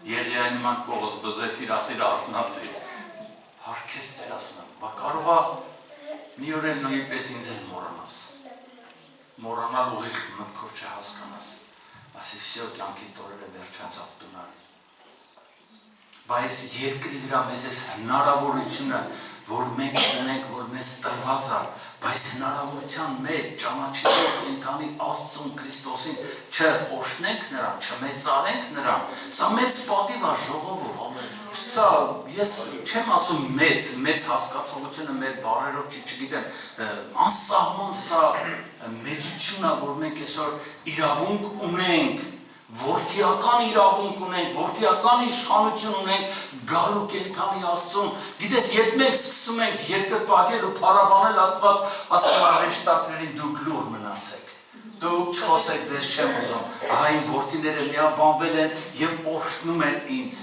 Եղիային նման կողս բզեցիր, ասիր արթնացի։ Փառքես Տեր ասում եմ, բա կարող է մի օր էլ նույնպես ինձ էլ մոռանաս։ Մոռանալ ուղիղ մտքով չհասկանաս։ Ասի վсё կյանքի տորերը վերջացավ տունարի։ Բայց երկրի վրա մեզ էս հնարավորությունը, որ մենք ունենք, որ մեզ տրված է, բայց հնարավորության մեջ ճանաչելով կենդանի Աստծուն Քրիստոսին չօշնենք նրան, չմեծարենք նրան, սա մեծ պատիվ է ժողովուրդ, սա ես չեմ ասում մեծ հասկացողությունը մեր բարերով չգիտեմ անսահման սա մեծությունն է որ մենք այսօր իրավունք ունենք որդիական իրավունք ունենք որդիական իշխանություն ունենք գալու կենթանի Աստծուն գիտես երբ մենք սկսում ենք երկրպագել ու փառաբանել Աստված ասում է հեշտակներին դուք լուր մնացեք դուք չխոսեք ձեզ չեմ ուզում ահա իմ որդիները միաբանվել են եւ օրհնում են ինձ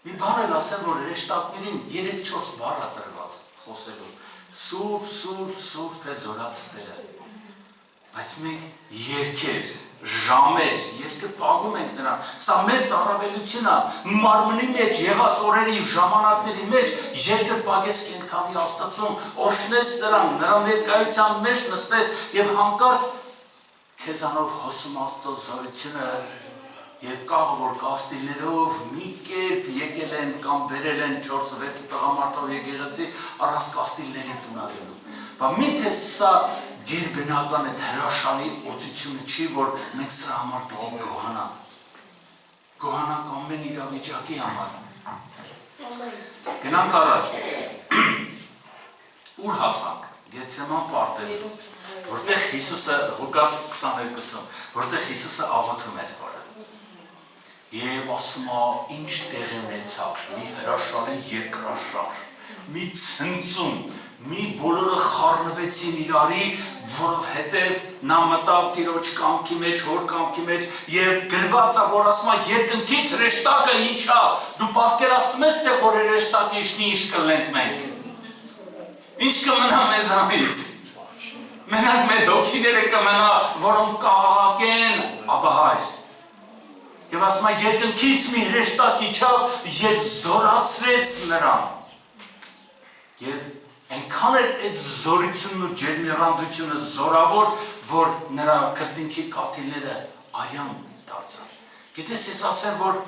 մի բան էլ ասեմ որ հեշտակներին 3-4 բառ է տրված խոսելու սուրբ է զորաց Տերը բայց մենք երկեր ժամեր երկրպագում ենք նրան սա մեծ առավելություն է մարմնի մեջ եղած օրերի ժամանակների մեջ երկրպագես կենթանի Աստծուն օրհնես նրան նրա ներկայության մեջ նստես եւ հանկարծ քեզանով հոսում Աստծո զորությունը եւ կաղ որ կաստիլներով մի կերպ եկել են կամ բերել են 4-6 տղամարդով եկեղեցի առանց կաստիլների տունագելու բայց միթե սա Գերբնական է հրաշալի օծությունը չի, որ մենք սրա համար պիտի գոհանանք ամեն իրավիճակի համար։ Գնանք առաջ։ Ուր հասանք։ Գեթսեման պարտեզում, որտեղ Հիսուսը Ղուկաս 22-ում, որտեղ Հիսուսը աղոթում էր օրը։ Եվ ասում է, ինչ տեղ ունեցավ, մի հրաշալի երկրաշարժ, մի ցնծում մի բոլորը խառնվեցին իրարի, որովհետև նա մտավ Տիրոջ կամքի մեջ, հոր կամքի մեջ եւ գրված է, որ ասում է երկնքից հրեշտակը իջա, դու պատկերացնում ես թե որ հրեշտակը իջնի, ինչ կլենք մենք։ Ինչ կմնա մեզանից։ Մենակ մեր հոգիները կմնա, որոնք կաղաղակեն, աբահայր։ Եվ ասում է երկնքից մի հրեշտակ իջավ եւ զորացրեց նրան։ Եվ Այնքան էր այդ զորությունն ու ջերմեռանդությունը զորավոր, որ նրա քրտինքի կաթիլները արյան դարձան։ Գիտես, ես ասեմ, որ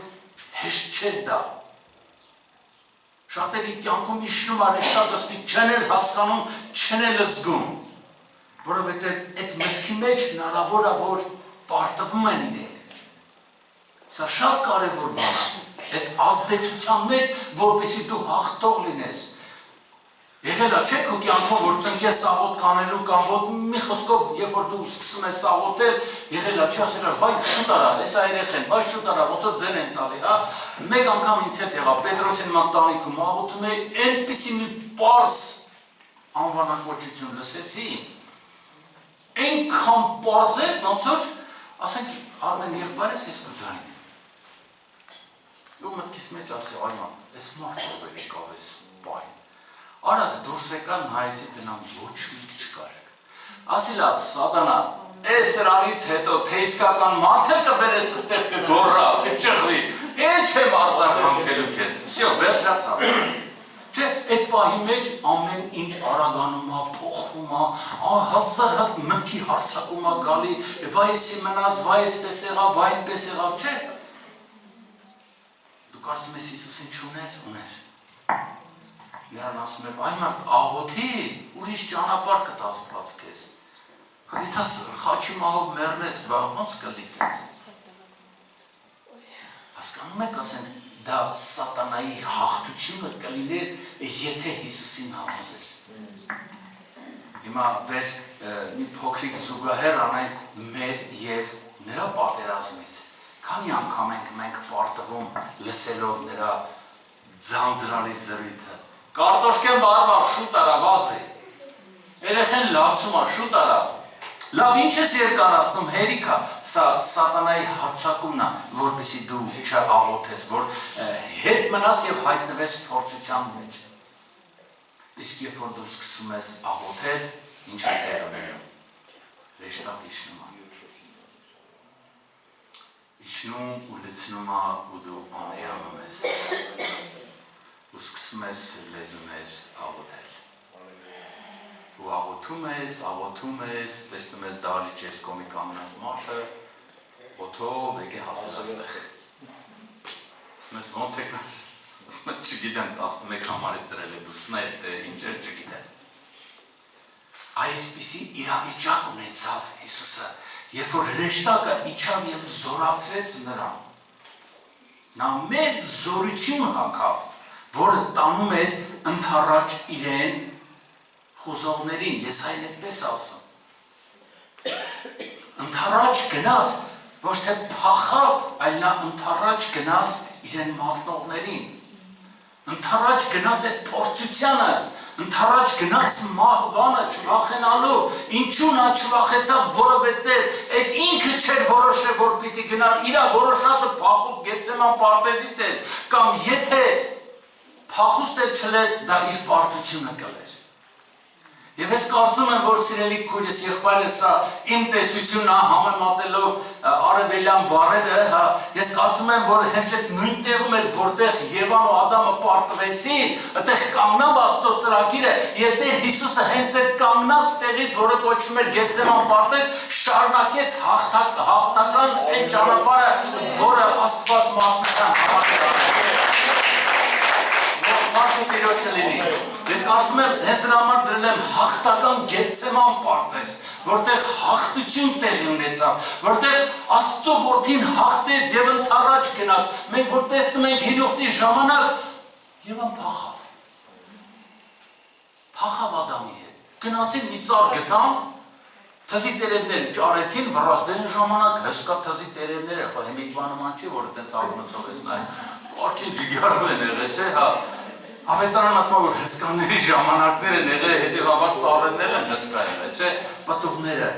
հեշտ չէր դա։ Շատերի կյանքում իջնում արեշտակը չեն էլ հասկանում, չեն էլ զգում, որովհետև այդ մտքի մեջ հնարավոր է, որ պարտվում են իրենք։ Սա շատ կարևոր բան է, այդ ազդեցության մեջ, որպեսզի դու հաղթող լինես։ Եղել է չէ քո կյանքում որ ծնկես սաղոտ կանելու կամ որ մի խոսքով երբ որ դու սկսում ես սաղոտել եղել է չէ ասել վայ շուտ արա էսա երեխեն վայ շուտ արա ոնց որ ձեն են տալի հա մեկ անգամ ինձ հետ եղավ Պետրոսին մատանիքում աղոթում էի այնպիսի մի պարզ անվանակոչություն լսեցի այնքան պարզ էր ոնց որ ասենք Արմեն եղբայրս ես կձայնեմ ու մտքիս մեջ ասի այ ման էս մարդով էլ եկավ էս բան Արագ դուրս եկան հայեցի տնամ ոչ մի չկար։ Ասիլա սատանա, այս սրանից հետո թե իսկական մարդ էլ կբերես այստեղ կգոռա, կճղվի, էլ չեմ արձագանքելու քեզ։ Всё, վերջացավ։ Չէ, այդ պահի մեջ ամեն ինչ արագանում է, փոխվում է, հազար հատ մտքի հարցակում է գալի, վայ էսի մնաց, վայ էսպես եղավ, վայ այնպես եղավ, չէ։ Դու կարծում ես Հիսուսին չուներ, ուներ։ Նրան ասում եմ, այ մարդ աղոթի, ուրիշ ճանապարհ կտա Աստված քեզ։ Եթե խաչի մահով մեռնես, ոնց կլինես։ Հասկանում եք, ասենք, դա սատանայի հաղթությունը կլիներ, եթե Հիսուսին համոզեր։ Հիմա բեր մի փոքրիկ զուգահեռ անենք մեր եւ նրա պատերազմից։ Քանի անգամ ենք մենք պարտվում լսելով նրա ձանձրալի զրույթը։ Կարտոշկեն բարբար շուտ արա վազի, երեխեն լացում է շուտ արա, լավ ինչ ես երկարացնում հերիքա, սա սատանայի հարցակումն է, որպեսի դու չաղոթես, որ հետ մնաս և հայտնվես փորձության մեջ, իսկ երբ որ դու սկսում ես աղոթել, ինչ է տեղ ունենում, հրեշտակ իջնում է, իջնում ու լցնում է ու դու անեանում ես, ու սկսում ես լեզուներ աղոթել։ Ու աղոթում ես, տեսնում ես դալիճ ես կոմի կամնած մարդը, օթով եկե հասել աստեղ։ Ասում ես ոնց եկա, ասում ես չգիտեմ 11 համարի տրել է բուսներ, թե ինչ էր չգիտեմ։ Այսպիսի իրավիճակ ունեցավ Հիսուսը, երբ որ հրեշտակը իջավ և զորացրեց նրան։ Նա մեծ զորություն հագավ, որը տանում էր ընդառաջ իրեն խոզողներին, ես այն այդպես ասում։ Ընդառաջ գնաց, ոչ թե փախավ, այլ նա ընդառաջ գնաց իրեն մատնողներին։ Ընդառաջ գնաց այդ փորձությանը, ընդառաջ գնաց մահվանը չվախենալու, ինչու նա չվախեցավ, որովհետև այդ ինքը չէր որոշել, որ պիտի գնար, իր որոշածը փախուստ Գեթսեման պարտեզից էր, կամ եթե փախուստ էլ չլեր, դա իր պարտությունը կլեր։ Եվ ես կարծում եմ, որ սիրելի քույրս եղբայրս սա իմ տեսությունն համեմատելով արևելյան բառերը, ես կարծում եմ, որ հենց այդ նույն տեղում էր, որտեղ Եվան ու Ադամը պարտվեցին, այդտեղ կանգնավ Աստծո ծրագիրը, եւ Տեր Հիսուսը հենց այդ կանգնած տեղից, որը կոչվում էր Գեթսեման պարտեզ, շարունակեց հաղթական այն ճանապարհը, որը Աստված մարդկության համար էր արել։ Ես կարծում եմ, հենց դրա համար դրել եմ հաղթական Գեթսեման պարտեզ, որտեղ հաղթություն տեղի ունեցավ, որտեղ Աստծո որդին հաղթեց եւ ընդառաջ գնաց, մենք որ տեսնում ենք հինուխտի ժամանակ Եվան փախավ Ադամի հետ, գնացին մի ծառ գտան, թզի տերևներ ճարեցին, վռազդեն ժամանակ, հսկա թզի տերևները, հեմիկ բանման չի, որ այդպես աղմնոցով ես նայ, կարգին ջիգարում են եղել, չէ, Ավետարան ասում որ հսկաների ժամանակներ են եղել, հետևաբար ծառերն են հսկա եղել, չէ, պտուղները։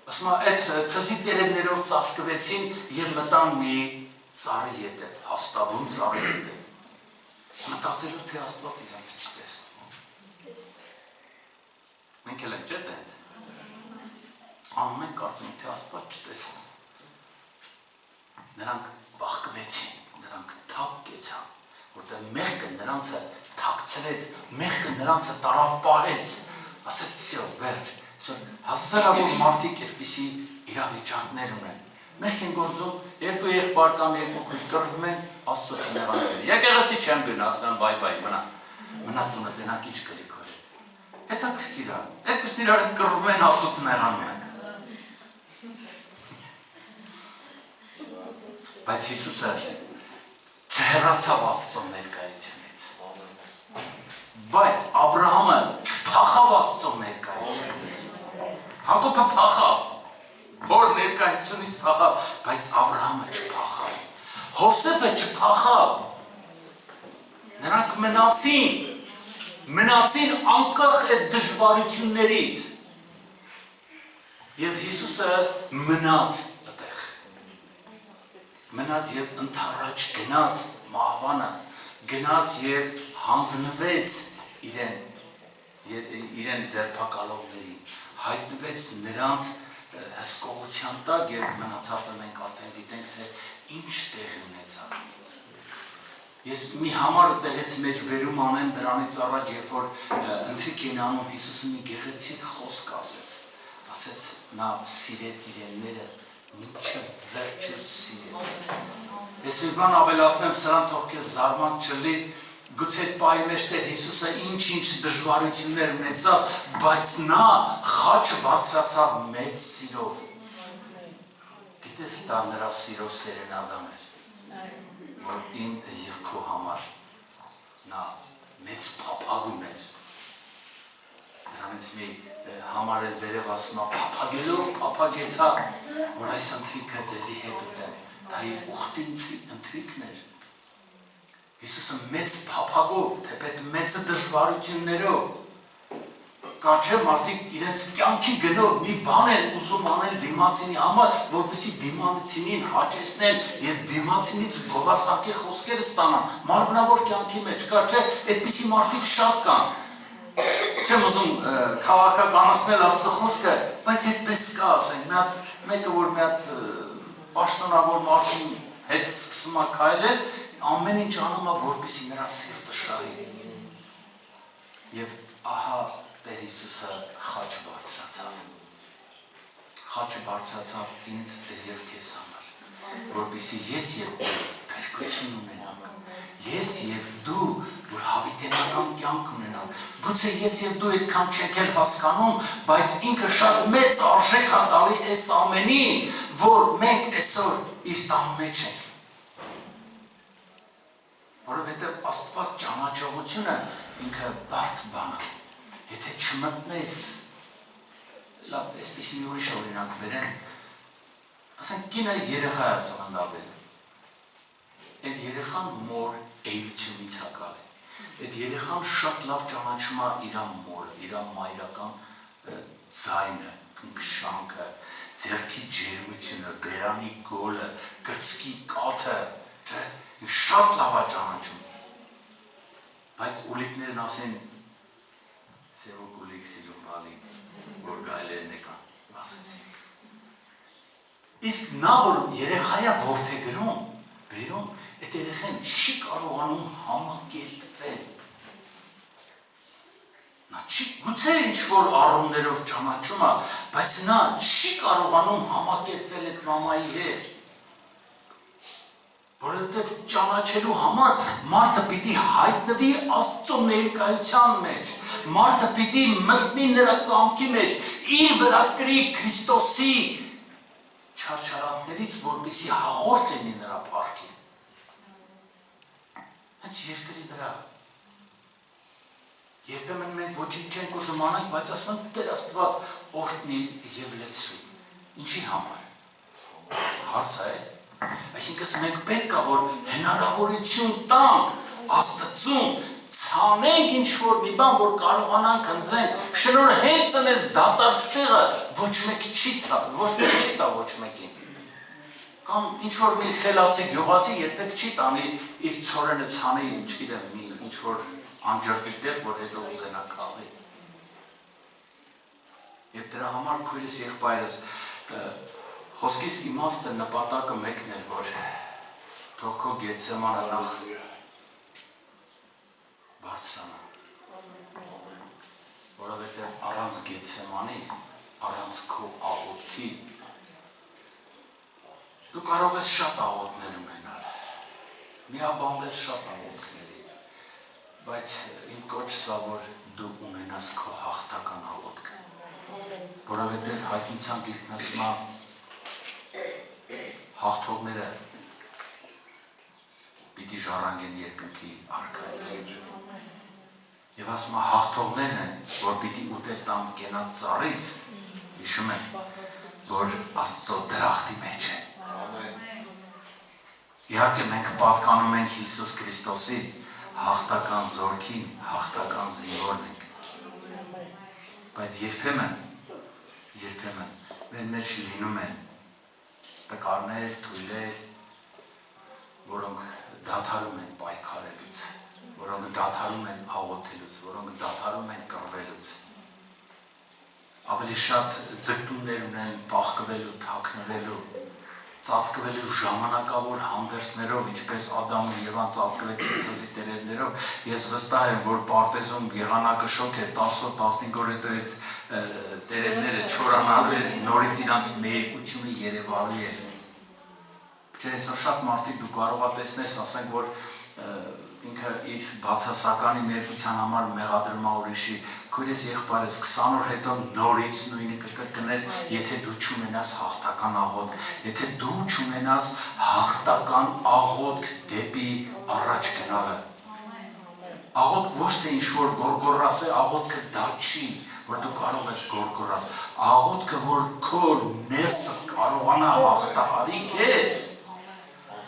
Ասում այդ թզի տերևներով ծածկվեցին եւ մտան մի ծառի ետև, հաստավում ծառի ետև։ Մտածելով թե Աստված իրենց չտեսնում։ Մենք էլ ենք չէ՞ տենց։ Անում ենք կարծում թե Աստված չտեսնում։ Նրանք բախկվեցին, նրանք թափ կեցան։ Որտեղ մեղքը նրանցը թաքցրեց, մեղքը նրանցը տարավ պահեց, ասեց սյո, վերջ, հազարավոր մարդիկ այդպիսի իրավիճակներ ունեն, մեղք են գործում, երկու եղբայր կամ երկու քույր կռվում են Աստծո ցնեղանները, եկեղեցի չեմ գնացնան բայ, մնա տունը տենակ ինչ կլի քո հետ, հետաքրքիր է, երկուսն իրար հետ կռվում են Աստծո ցնեղանում են, բայց Հիսուսը չհեռացավ Աստծո ներկայությունից, բայց Աբրահամը չփախավ Աստծո ներկայությունից, Հակոբը փախավ, հոր ներկայությունից փախավ, բայց Աբրահամը չփախավ, Հովսեփը չփախավ, նրանք մնացին անկախ այդ դժվարություններից, եւ Հիսուսը մնաց եւ ընդառաջ գնաց մահվանը, գնաց եւ հանձնվեց իրեն ձերբակալողներին, հայտնվեց նրանց հսկողության տակ եւ մնացածը մենք արդեն գիտենք թե ինչ տեղ ունեցավ։ Ես մի համարը տեղից մեջ վերում անեմ դրանից առաջ, երբ որ ընթրիք էին անում Հիսուսը մի գեղեցիկ խոսք ասեց նա սիրեց իրենները մինչև վերջը սիրեց։ Ես մի բան ավելացնեմ, սրան թող քեզ զարմանք չլի, գուցե այդ պահի մեջ Տեր Հիսուսը ինչ դժվարություններ ունեցավ, բայց նա խաչը բարձրացավ մեծ սիրով։ Գիտես դա նրա սիրո սերենադան էր, որ ին եւ քո համար նա մեծ փափագ ուներ։ Դրանից մի համար էլ վերև ասում է փափագելով փափագեցա, որ այս ընթրիքը ձեզի հետ ուտեմ, դա իր ուխտի ընթրիքն էր։ Հիսուսը մեծ փափագով, թեպետ մեծ դժվարություններով, կա չէ մարդիկ իրենց կյանքի գնով մի բան են ուզում անել դիմացինի համար, որպեսզի դիմացինին հաճեցնեն եւ դիմացինից գովասակի խոսքերը ստանան, մարմնավոր կյանքի մեջ, կա չէ, այդպիսի մարդիկ շատ կան։ Չեմ ուզում քաղաքականացնել Աստծո խոսքը, բայց այդպես կա, ասենք, մեկը որ մի հատ պաշտոնավոր մարդու հետ սկսում է քայլել, ամեն ինչ անում է, որպեսզի նրա սիրտը շահի։ Եվ ահա Տեր Հիսուսը խաչը բարձրացավ ինձ եւ քեզ համար, որպեսզի ես եւ դու փրկություն ունենանք, ես եւ դու որ հավիտենական կյանք ունենանք, գուցե ես եւ դու այդքան չենք էլ հասկանում, բայց ինքը շատ մեծ արժեք է տալի այս ամենին, որ մենք այսօր իր տան մեջ ենք։ որովհետև Աստված ճանաչողությունը ինքը բարդ բան է։ Եթե չմտնես, լավ, այսպես մի ուրիշ օրինակ բերեմ, ասենք կինը երեխա է ծննդաբեր, այդ երեխան մոր էությունից է գալի, այդ երեխան շատ լավ ճանաչում է իր մորը, իր մայրական ձայնը, քնքշանքը, ձեռքի ջերմությունը, բերանի գոլը, կրծքի կաթը, շատ լավ է ճանաչում, բայց ուլիկներն ասեն սևոք ուլիկ սիրում բալիկ, որ գայլերն եկան, ասեցին։ Իսկ նա, որ երեխայա որդե գրում, բերում, այդ երեխեն չի կարողանում համակերպվել։ Նա չի, գուցե ինչ-որ առումներով ճանաչում է, բայց նա չի կարողանում համակերպվել այդ մամայի հետ։ Որովհետև ճանաչելու համար մարդը պիտի հայտնվի Աստծո ներկայության մեջ, մարդը պիտի մտնի նրա կամքի մեջ, իր վրա կրի Քրիստոսի չարչարանքներից, որպեսզի հաղորդ լինի նրա փառքին։ Հենց երկրի վրա։ Երբեմն մենք ոչինչ չենք ուզում անենք, բայց ասում ենք Տեր Աստված օրհնի եւ լեցրու։ Ինչի համար։ Հարցը է։ Այսինքն մենք պետք է որ հնարավորություն տանք Աստծուն ցանենք ինչ-որ մի բան, որ կարողանանք ընձենք, շնորհեց ընես դատարկ տեղը ոչ մեկ չի տա ոչ մեկին։ Կամ ինչ-որ մի խելացի գյուղացի երբեք չի տանի իր ցորենը ցանի, չգիտեմ, ինչ-որ անջրտի տեղ, որ հետո ուզենա քաղի։ Եվ դրա համար քույրս եղբայրս խոսքիս իմաստը նպատակը մեկն էր, որ թող քո Գեթսեմանը նախ բարձրանա, որովհետև առանց Գեթսեմանի, առանց քո աղոթքի, դու կարող ես շատ աղոթներ ունենալ, միաբանվել շատ աղոթքների, բայց իմ կոչսա, որ դու ունենաս քո հաղթական աղոթքը, որովհետև հայտնության գիրքն ասում է հաղթողները պիտի ժառանգեն երկնքի արքայություն։ Եվ ասում է հաղթողներն են, որ պիտի ուտել տան կենաց ծառից, հիշում են, որ Աստծո դրախտի մեջ է։ Իհարկե մենք պատկանում ենք Հիսուս Քրիստոսի հաղթական զորքին, հաղթական զինվորն ենք։ Բայց երբեմն մեր մեջ լինում են տկարներ, թույլեր, որոնք դադարում են պայքարելուց, որոնք դադարում են աղոթելուց, որոնք դադարում են կռվելուց, ավելի շատ ձգտումներ ունեն բախկվելու, թաքնվելու, ծածկվելու ժամանակավոր հանդերձներով, ինչպես Ադամն ու Եվան ծածկվեցին թզի տերևներով, ես վստահ եմ, որ պարտեզում եղանակը շոկ էր 10-15 օր հետո այդ տերևները չորանալու էր, նորից իրանց մերկությունը երևալու էր։ Չէ, այսօր շատ մարդիկ դու կարող ես տեսնես, ասենք, որ ինքը իր բացասականի մերկության համար մեղադրում է ուրիշի, քույրես եղբայրս 20 օր հետո նորից նույնը կկրկնես, եթե դու չունենաս հաղթական աղոթք, եթե դու չունենաս հաղթական աղոթք դեպի առաջ գնալը։ Աղոթք ոչ թե ինչ-որ գորգորաս է, աղոթքը դա չի, որ դու կարող ես գորգորալ, աղոթքը, որ քո ներսը կարողանա հաղթահարի քեզ,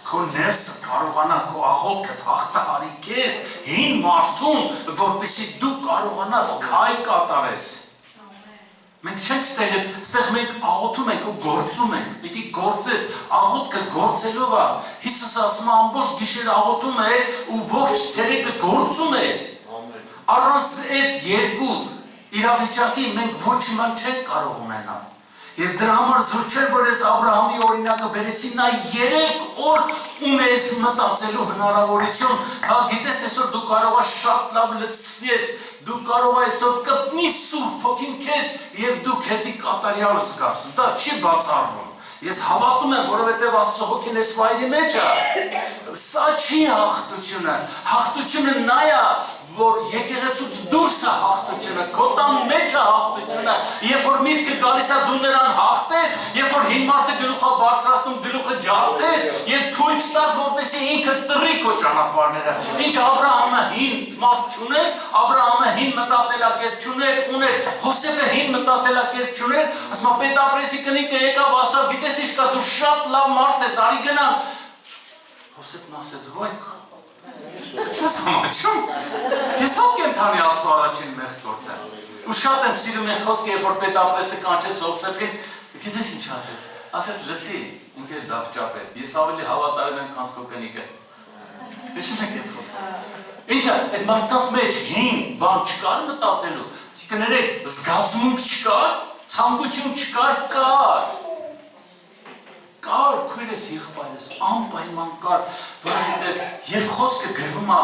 քո ներսը կարողանա քո աղոթքը հաղթահարի քեզ հին մարդուն, որպեսզի դու կարողանաս քայլ կատարես։ Մենք չենք ստեղ մենք աղոթում ենք ու գործում ենք, պիտի գործես, աղոթքը գործելով է։ Հիսուսը ասում է ամբողջ գիշեր աղոթում էր ու ողջ ցերեկը գործում էր։ Առանց այդ երկու իրավիճակի մենք ոչ մի բան չենք կարող ունենալ։ Եվ դրա համար զուտ չէ, որ ես Աբրահամի օրինակը բերեցի, նա 3 օր ունես մտածելու հնարավորություն, հա գիտես այսօր դու կարող ես շատ լավ լցվես, դու կարող ես այսօր կպնի Սուրբ Հոգին քեզ եւ դու քեզի կատարյալ զգաս, դա չի բացառվում։ Ես հավատում եմ, որովհետև Աստծո Հոգին այս վայրի մեջ է, սա չի հաղթությունը, հաղթությունը նա է, որ եկեղեցուց դուրս է հաղթությունը, քո տան մեջ է հաղթությունը, երբ որ միտքը գալիս է դու նրան հաղթես, երբ որ հին մարդը գլուխը բարձրացնում, գլուխը ջարդես, եւ թույլ չտաս, որպեսզի ինքը ծռի քո ճանապարհները։ Ինչ Աբրահամը հին մարդ չուներ, Աբրահամը հին մտածելակերպ չուներ, ուներ, Հոսեփը հին մտածելակերպ չուներ, ասма պետապրեսի կնիկը եկավ, ասավ, գիտես ինչ կա, դու շատ լավ մարդ ես, արի գնամ։ Հոսեփն ասեց, «Ոյ, չես համաչում, ես ո՞ս կենթանի Աստծո առաջին մեղք գործեմ»։ Ու շատ եմ սիրում այն խոսքը, երբ որ պետապրեսը կանչեց Հովսեփին, գիտես ինչ ասեց, ասեց լսի, ինքեր դաղճապետ, ես ավելի հավատարիմ եմ, քան քո կնիկը։ Հիշում եք այդ խոսքը։ Ինչա, այդ մարդկանց մեջ հին բան չկար մտածելու, կներեք, զգացմունք չկար, ցանկություն չկար, կար քույրես եղբայրս, անպայման կար, որովհետև երբ խոսքը գրվում է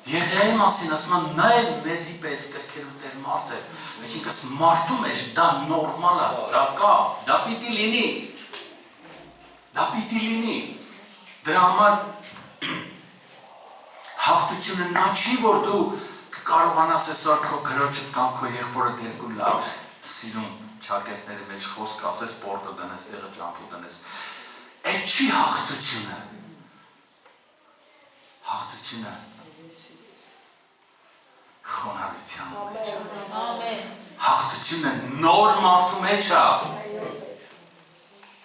Եղիայի մասին, ասում են նայել մեզի պես կրքերու տեր մարդ է, այսինքն մարդու մեջ դա նորմալ է, դա կա, դա պիտի լինի, դրա համար հաղթությունը նա չի, որ դու կկարողանաս այսօր քո քրոջդ կամ քո եղբորդ երկու լավ սիրուն ճակերտների մեջ խոսք ասես, պորտը դնես, տեղը ճամփու դնես։ Այդ չի հաղթությունը։ Հաղթությունը խոնարհության մեջ է։ Հաղթությունը նոր մարդու մեջ է։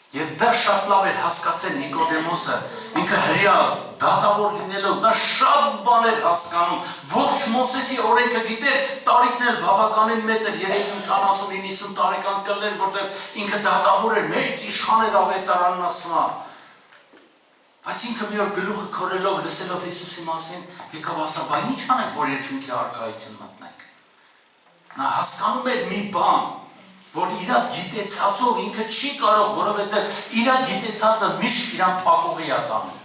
Եվ դա շատ լավ էր հասկացել Նիկոդեմոսը, ինքը հրեա դատավոր լինելով, նա շատ բաներ հասկանում, ողջ Մովսեսի օրենքը գիտեր, տարիքն էլ բավականին մեծ էր, 70-90 տարեկան կլներ, որտեղ ինքը դատավոր էր, մեծ իշխան էր ավետարանն ասում։ Բայց ինքը մի օր գլուխը քորելով, լսելով Հիսուսի մասին, եկավ ասա, բայ ինչ անենք, որ երկնքի առկայություն մտնենք։ Նա հասկանում էր մի բան, որ իրա գիտեցածով ինքը չի կարող, որովհետև իրա գիտեցածը միշտ իրան փակողի է տանում,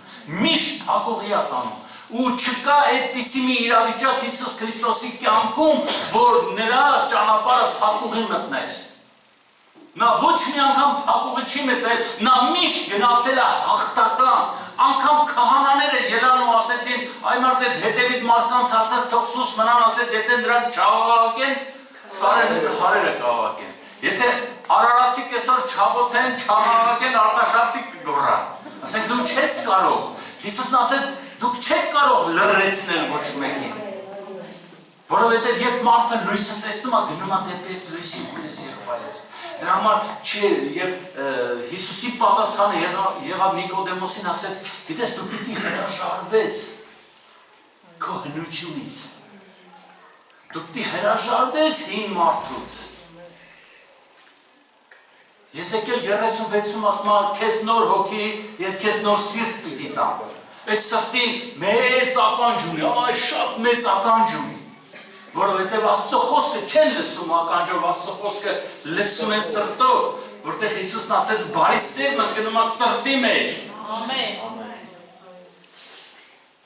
ու չկա այդպիսի մի իրավիճակ Հիսուս Քրիստոսի կյանքում, որ նրա ճանապարհը փակողի մտնես։ Նա ոչ մի անգամ փակողի չի մտել, նա միշտ գնացել է հաղթական, անգամ քահանաները ելան ու ասեցին, այ մարդ այդ հետևիդ մարդկանց ասած թող սուս մնան, ասեց, եթե նրանք չաղաղակեն, սարերը քարերը կաղաղակեն։ Եթե արարացի կեսօր չաղոթեն, չաղաղակեն, արտաշատիկ կգոռան։ Ասենք դու չես կարող։ Հիսուսն ասեց, դուք չեք կարող լրացնել ոչ մեկին։ Որովհետև երբ մարդը լույսը տեսնում է, գնում է դեպի այդ լույսի քույրես եղբայրս։ Դրա համար չէ, եւ Հիսուսի պատասխանը եղավ Նիկոդեմոսին ասեց, գիտես դու պիտի հրաժարվես քո հնությունից։ Դու պիտի հրաժարվես հին մարդուց։ Եսեկել 36-ում ասում է, քեզ նոր հոգի եւ քեզ նոր սիրտ պիտի տամ։ Այդ սրտին մեծ ականջ ունի, այ շատ մեծ ականջ ունի։ Որովհետև Աստծո խոսքը չեն լսում ականջով, Աստծո խոսքը լսում են սրտով, որտեղ Հիսուսն ասեց, բարի սերմը գնում է սրտի մեջ։ Ամեն։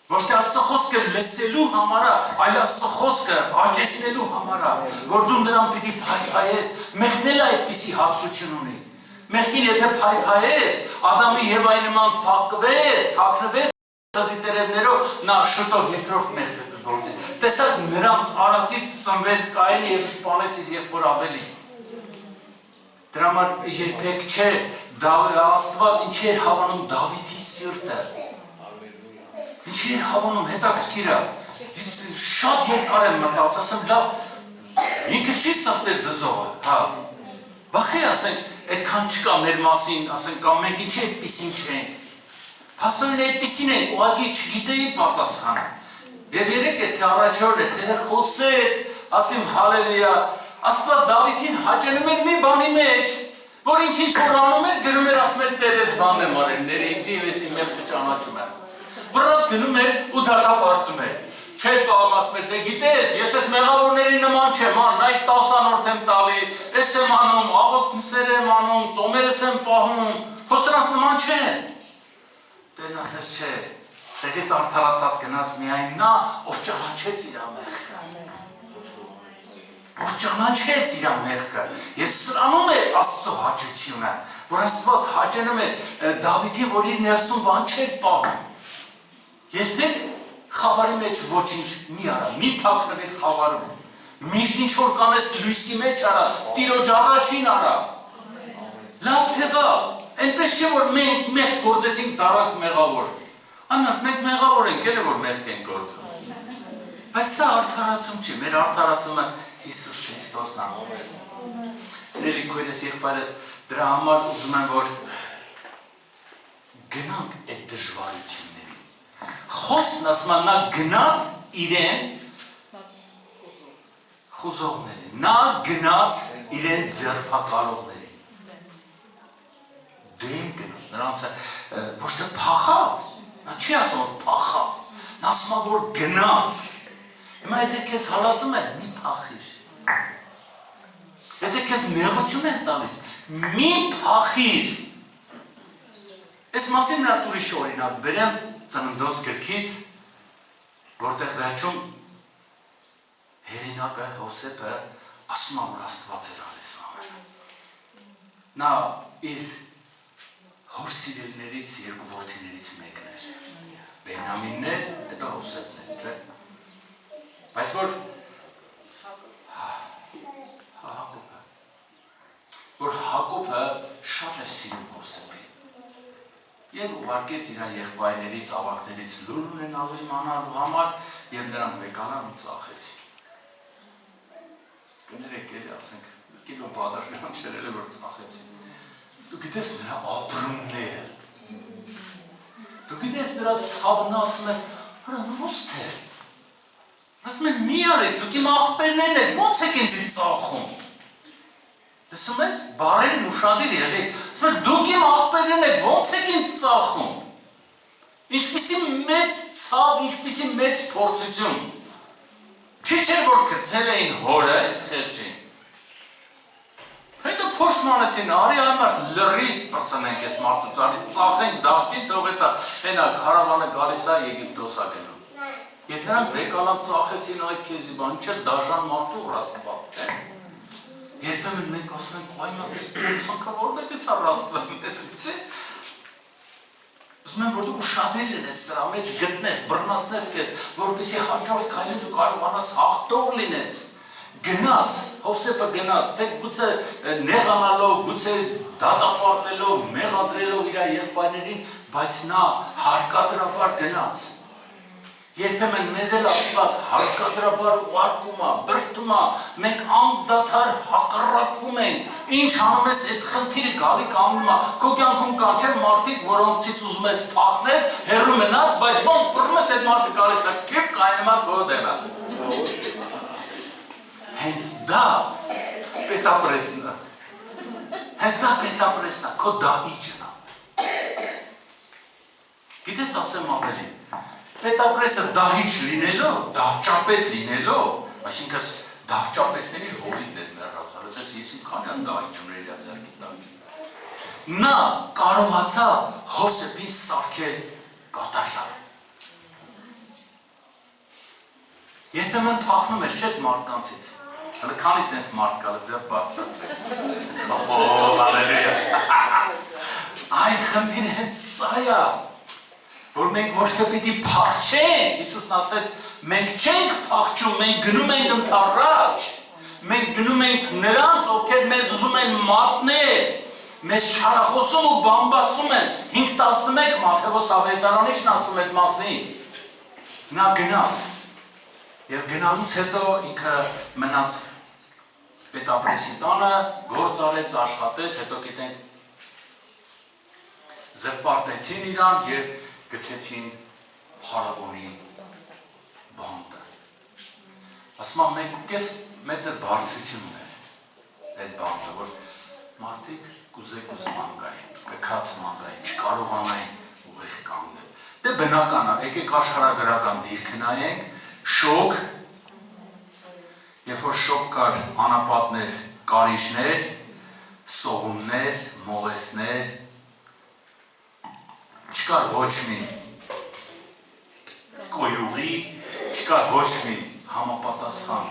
Ոչ թե Աստծո խոսքը լսելու համար է, այլ Աստծո խոսքը աճեցնելու համար է, որ դու նրան պիտի փայփայես, մեղքն էլ այդպիսի հատկություն ունի։ Մեղքին եթե փայփայես, Ադամի Եվայի նման փակվես, թաքնվես տերևներով, նա շուտով երկրորդ մեղքը կգործի։ Տեսակ նրանց արածից ծնվեց Կայենը եւ սպանեց իր եղբոր Աբելին։ Դրա համար երբեք չէ Աստված ինչ էր հավանում Դավիթի սիրտը։ Ինչ էր հավանում, հետաքրքիր է։ Շատ երկար եմ մտածել, ասեմ լավ, ինքը չի սրտեր դզողը, հա։ Բախի ասենք, այդքան չկա մեր մասին, ասենք կամ մենք ինչ այդպիսին չենք։ Փաստորեն այդպիսին ենք, ուղղակի չգիտեի պատասխանը։ Եվ երեք եթե առաջորդ էր, Տերը խոսեց, ասեմ հալելույա, Աստված Դավիթին հաճենում էր մի բանի մեջ, որ ինչ որ անում էր, գրում էր ասում էր Տերես բան եմ արել, ներինձի եւ ես իմ մեղքը ճանաչում եմ։ Որոնց գնում էր ու դատապարտում էր։ Չէր պահում ասում էր, դե գիտես, ես ես մեղավորների նման չեմ, ան, այդ 10-րդ եմ տալի, ես եմ անում, աղոթքներ եմ անում, ծոմերս եմ պահում, խոսրանց նման չեն։ Տերն ասեց չէ, ստեղից արդարացած գնաց միայն նա, ով ճանաչեց իր մեղքը։ Ով ճանաչեց իր մեղքը։ Ես սրանում է Աստծո հաճությունը, որ Աստված հաճենում է Դավիթին, որ իր ներսում բան չէր պահում։ Երբեք խավարի մեջ ոչինչ մի արա, մի թաքնվել խավարում։ Միշտ ինչ որ կանես լույսի մեջ արա, Տիրոջ առաջին արա։ Լավ թե դա, այնպես չէ որ մենք մեղք գործեցինք դառանք մեղավոր։ Աննարդ մենք մեղավոր ենք, էլ է որ մեղք ենք գործում։ Բայց սա արդարացում չի, մեր արդարացումը Հիսուս Քրիստոսն է։ Սիրելի քույրես, եղբայրս, դրա համար ուզում եմ որ գնանք այդ դժվարություններին։ Խոսքն ասում է նա գնաց իրեն խուզողներին, նա գնաց իրեն ձերբակալողներին։ Դեն գնաց, նրանց ոչ թե փախավ, նա չի ասում որ փախավ, նա ասում է որ գնաց։ Հիմա եթե քեզ հալածում են, մի փախիր։ Եթե քեզ նեղություն են տալիս, մի փախիր։ Այս մասին նա ուրիշ օրինակ բերեմ Ծննդոց գրքից, որտեղ վերջում հեղինակը Հովսեփը ասում է որ Աստված էր արել ամենը։ Նա իր հոր սիրելիներից երկու որդիներից մեկն էր։ Բենյամինն էր, հետո Հովսեփն էր, չէ՞։ Բայց որ Հակոբը շատ էր սիրում Հովսեփին և ուղարկեց իր եղբայրներից, ավագներից լուր ունենալու իմանալու համար և նրանք վեկանան ու ծախեցին։ Կներեք էլի ասենք, կիլո բադր նրանք չերել է որ ծախեցին։ Դու գիտես նրա ապրումները, դու գիտես նրա ցավն ասում է, հորա ոնց թե, ասում են մի արեք, դուք իմ աղբերներն եք, ոնց եք ինձ ծախում։ Լսում ես, բարերն ուշադիր եղեք, ասում են դուք իմ աղբերներն եք, ոնց եք ինձ ծախում։ Ինչպիսի մեծ ցավ, ինչպիսի մեծ փորձություն։ Քիչ էր որ գցել էին հորը այս խեղճին։ Հետո փոշմանեցին, արի այմարդ լրիվ պրծնենք այս մարդուց, արի ծախենք դահճին, թող էտա հենա քարավանը գալիս է Եգիպտոս ա գնում։ Եվ նրանք վեկալան ծախեցին այ քեզի բան, չէ դաժան մարդու ռաստված, չէ։ Երբեմն մենք ասում ենք, այ մարդպես փորձանքը որտեղ է ցա ռաստվում մեզ, չէ։ Ուզում եմ որ դու ուշադիր լինես սրա մեջ գտնես, բռնացնես քեզ, որպեսզի հաջորդ քայլին դու կարողանաս հաղթող լինես։ Գնաց, Հովսեփը գնաց, թե գուցե նեղանալով, գուցե դատապարտելով, մեղադրելով իր եղբայրներին, բայց նա հարկադրաբար գնաց։ Երբեմն մեզ էլ Աստված հարկադրաբար ուղարկում է, բրդում է, մենք անդադար հակառակվում ենք, ինչ անում ես այդ խնդիրը գալի կանգնում է, քո կյանքում կան չէ մարդիկ, որոնցից ուզում ես փախնես, հեռու մնաս, բայց ոնց բռնում ես այդ մարդը գալիս է, քիփ կայնում է քո դեմը։ Հենց դա պետապրեսն է, հենց դա պետապրեսն է, քո դահիճն է։ Գիտես ասեմ ավելին, պետապրեսը դահիճ լինելով, դահճապետ լինելով, այսինքն դահճապետների հորիվն էր մեռածալ, այդպես ես իմ քանյան դահիճ ուներ իր ձեռքի տակ։ Նա կարողացա Հովսեփին սարքել կատարյալ։ Երբեմն փախնում ես չէ՞ մարդկանցից։ Հələ քանի տես մարդ կա ձեռք բարձրացրել։ Օ, հալելույա։ Այդ խնդիրը հենց սա է, որ մենք ոչ թե պիտի փախչենք, Հիսուսն ասեց, մենք չենք փախչում, մենք գնում ենք ընդառաջ, մենք գնում ենք նրանց, ովքեր մեզ ուզում են մատնել, մեզ չարախոսում ու բամբասում են, 5:11 Մատթեոս ավետարանիչն ասում այդ մասին, նա գնաց, և գնալուց հետո ինքը մնաց պետապրեսի տանը, գործ արեց, աշխատեց, հետո գիտենք զրպարտեցին իրան և գցեցին փարավոնի բանտը։ Ասում եմ, 1.5 մետր բարձրություն ուներ այդ բանտը, որ մարդիկ կուզեկ ուզման գային, կքած մանգային, չկարողանային ուղիղ կանգնել։ Դե բնական է, եկեք աշխարհագրական դիրքը նայենք, շոկ, երբ որ շոկ կար անապատներ, կարիճներ, սողուններ, մողեսներ, չկար ոչ մի կոյուղի, չկար ոչ մի համապատասխան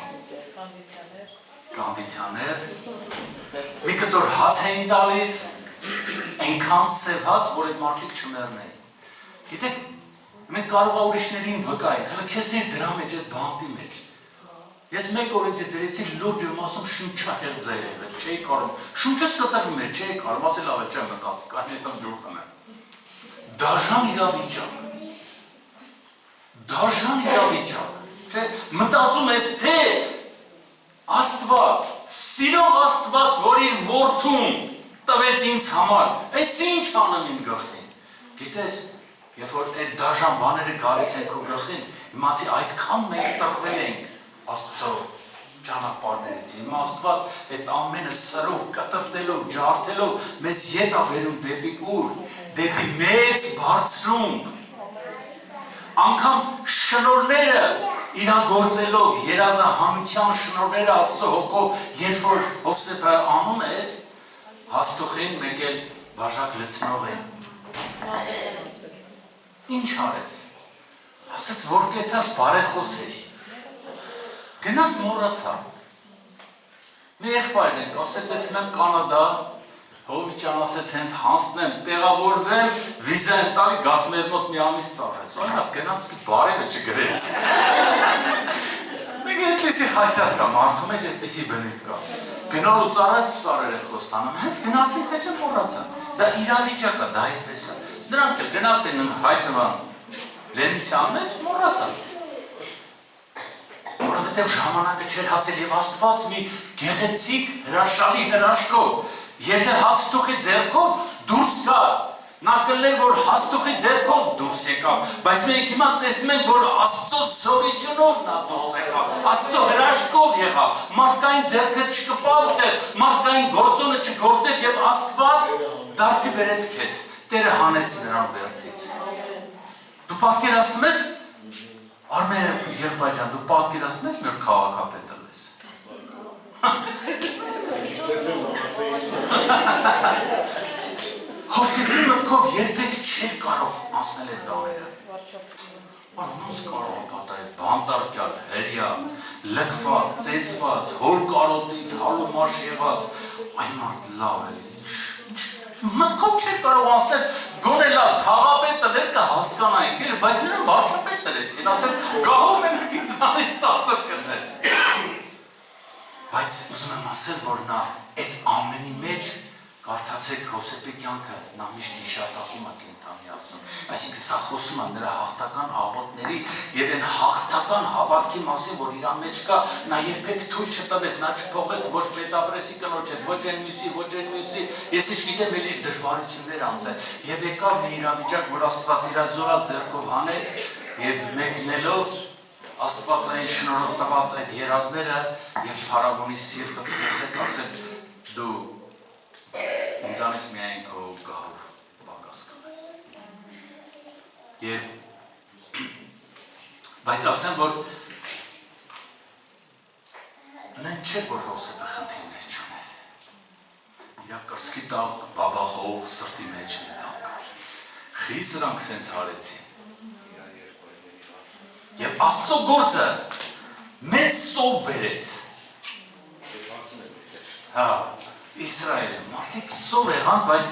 կանդիցիաներ, մի կտոր հաց էին տալիս, այնքան սև հաց, որ այդ մարդիկ չմեռնեին։ Գիտեք, մենք կարող ուրիշներին վկայենք, հələ քեզ դրա մեջ այդ բանտի մեջ։ Ես մեկ օր ինձ դրեցի լուրջ եմ ասում շնչահեղձ է եղել, չէի կարող, շունչս կտրվում էր, չէի կարող, ասել ավե չեմ մտածի, կանի հետամ ջուր խմեմ։ Դաժան իրավիճակ, չէ, մտածում ես, թե Աստված, սիրող Աստված, որ իր որդուն տվեց ինձ համար, այս ինչ անեմ իմ գլխին, գիտես, երբ որ այդ դաժան բաները գալիս են քո գլխին, իմացի այդքան մենք ծրվել ենք Աստծո ճանապարհներից, հիմա Աստված այդ ամենը սրով, կտրտելով, ջարդելով մեզ ետ է բերում դեպի ուր, դեպի մեծ բարձրունք, անգամ շնորհները իրագործելով, երազահանության շնորհները Աստծո հոգով, երբ որ Հովսեփը անում էր, հաստուխին մեկ էլ բաժակ լցնող են։ Ինչ արեց, ասեց, որ կետաս բարեխոս էի, գնաց մոռացա, մի եղբայրն ենք, ասեց, այդ մեմ Կանադա, Հովիճան ասեց, հենց հանցնեմ, տեղավորվեմ, վիզա եմ տալի, գազ մեր մոտ մի ամիս ծառայես, օրինակ գնաց բարևը չգրեց։ Մեկ այդպիսի խայսյալ կա, մարդու մեջ այդպիսի բնույթ կա, գնալու ծառայց սարեր է խոստանում, հենց գնացին, թե չեմ մոռացա, դա իրավիճակ է, դա այդպես է, նրանք էլ գնացին հայտնվան լենության մեջ, մոռացան, որովհետև ժամանակը չէր հասել և Աստված մի գեղեցիկ հրաշալի հրաշքով, եթե հաստուխի ձեռքով դուրս գար, նա կլներ, որ հաստուխի ձեռքով դուրս եկավ, բայց մենք հիմա տեսնում ենք, որ Աստծո զորությունով նա դուրս եկավ, Աստծո հրաշքով եղավ, մարդկային ձեռքը չկպավ տեղ, մարդկային գործոնը չգործեց և Աստված դարձի բերեց քեզ, Տերը հանեց նրան բերդից։ Դու պատկերացնում ես, Արմեն եղբայր ջան, դու պատկերացնում ես մեր քաղաքապետը լես։ Հովսեփի մտքով երբեք չէր կարող անցնել այդ բաները։ Ոնց կարող է պատահել, բանտարկյալ, հրյա, լքված, ծեծված, հոր կարոտից, հալումաշ եղած, այ մարդ լավ է, մտքով չէր կարող անցնել, գոնե լավ, թաղապետ տներ կհասկանայինք, բայց նրան վարչապետ տրեցին, ասել գահում են ինձանից ծածր կնես։ Բայց ուզում եմ ասել, որ նա այդ ամենի մեջ կարդացեք Հովսեփի կյանքը, նա միշտ հիշատակում է կենդանի ասում, այսինքն սա խոսում է նրա հաղթական աղոթների և այն հաղթական հավատքի մասին, որ իր մեջ կա, նա երբեք թույլ չտվեց, նա չփոխեց ոչ պետապրեսի կնոջ հետ, ոչ այն մյուսի, ես ինչ գիտեմ, էլ ինչ դժվարություններ անցել, և եկավ մի իրավիճակ, որ Աստված իր զորած ձեռքով հանեց և մեկնելով Աստվածային շնորհով տված այդ երազները և փարավոնի սիրտը փոխեց, ասեց դու ինձանից միայն քո գահով պակաս կնես։ Եվ բայց ասեմ, որ նեն չէր, որ Հովսեփը խնդիրներ չուներ։ Իրա կրծքի տակ բաբախող սրտի մեջ մի բան կար։ Խի սրանք սենց հարեցին։ Եվ Աստծո գործը մեծ սով բերեց։ Հա, Իսրայելը, մարդիկ սով եղան, բայց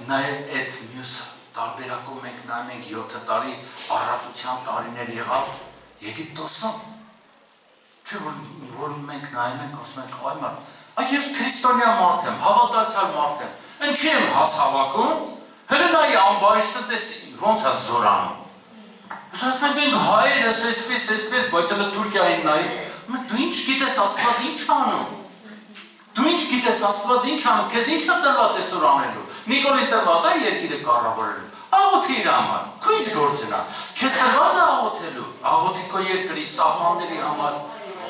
նաև այդ մյուս տարբերակում մենք նայում ենք 7 տարի առատության տարիներ եղավ Եգիպտոսում։ Չէ, որ մենք նայում ենք, ասում ենք, այ մարդ, այ ես քրիստոնյա մարդ եմ, հավատացյալ մարդ եմ, ինչի եմ հաց հավաքում, հələ նայի ամբարիշտը տես ոնց է զորանում։ Ասում ենք հայերս այսպես, բայց հələ Թուրքիային նայի, դու ինչ գիտես Աստված ինչ անում։ Դու ինչ գիտես Աստված ինչ անում, քեզ ինչ է տրված այսօր անելու։ Նիկոլին տրված է երկիրը կառավարելու։ Աղոթի իր համար, քո ինչ գործն է։ Քեզ տրված է աղոթելու, աղոթի քո երկրի սահմանների համար։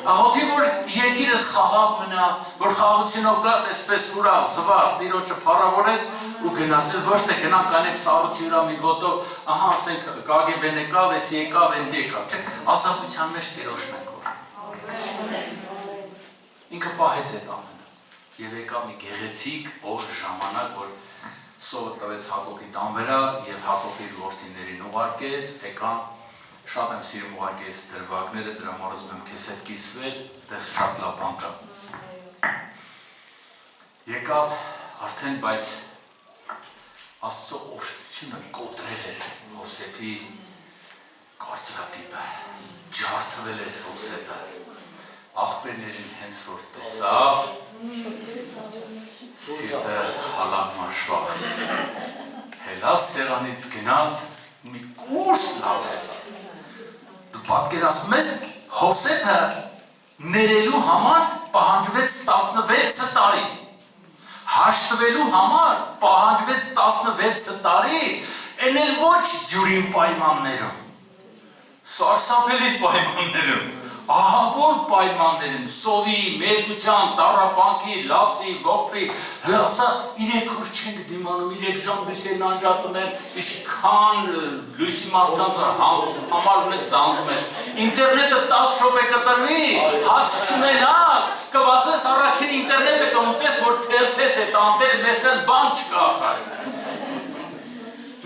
Աղոթի որ երկիրը խաղաղ մնա, որ խաղաղությունով գաս այսպես ուրախ, զվարթ, Տիրոջը փառավորես ու գնաս, ոչ թե գնանք անեք սառույցի վրա մի ոտով, ահա ասենք KGB-ն եկավ, էս եկավ, այն եկավ, չէ՞։ Ազատության մեջ Տիրոջն ենք որ։ Ինքը պահեց այդ ամենը։ Եվ եկավ մի գեղեցիկ օր ժամանակ, որ սովը տվեց Հակոբի տան վրա և Հակոբի որդիներին ուղարկեց, եկան, շատ եմ սիրում ուղարկի այս դրվագները, դրա համար ուզում եմ քեզ հետ կիսվել, դեղ շատ լավ բան կա։ Եկավ արդեն, բայց Աստծո օրհնությունը կոտրել էր Հովսեփի կարծրատիպը ջարդվել էր Հովսեփը աղբերներին հենց որ տեսավ սիրտը հալամաշվավ հելավ սեղանից գնաց մի կուշտ լացեց դու պատկերացնում ես Հովսեփը ներելու համար պահանջվեց 16 տարի հաշտվելու համար պահանջվեց 16 տարի են էլ ոչ ջուրին պայմաններում սարսափելի պայմաններում ահավոր պայմաններում սովի, մերկության, տառապանքի, լացի, ողբի հլասա 3 օր չեն դիմանում 3 ժամ լույսերն անջատում են ինչքան լույսի մարդկանց համար ունես զանգում են ինտերնետը 10 րոպե կտրվի հաց չունենաս կվազես առաջին ինտերնետը կմուծես որ թերթես է տանտեր մեզ տեն բան չկա ախար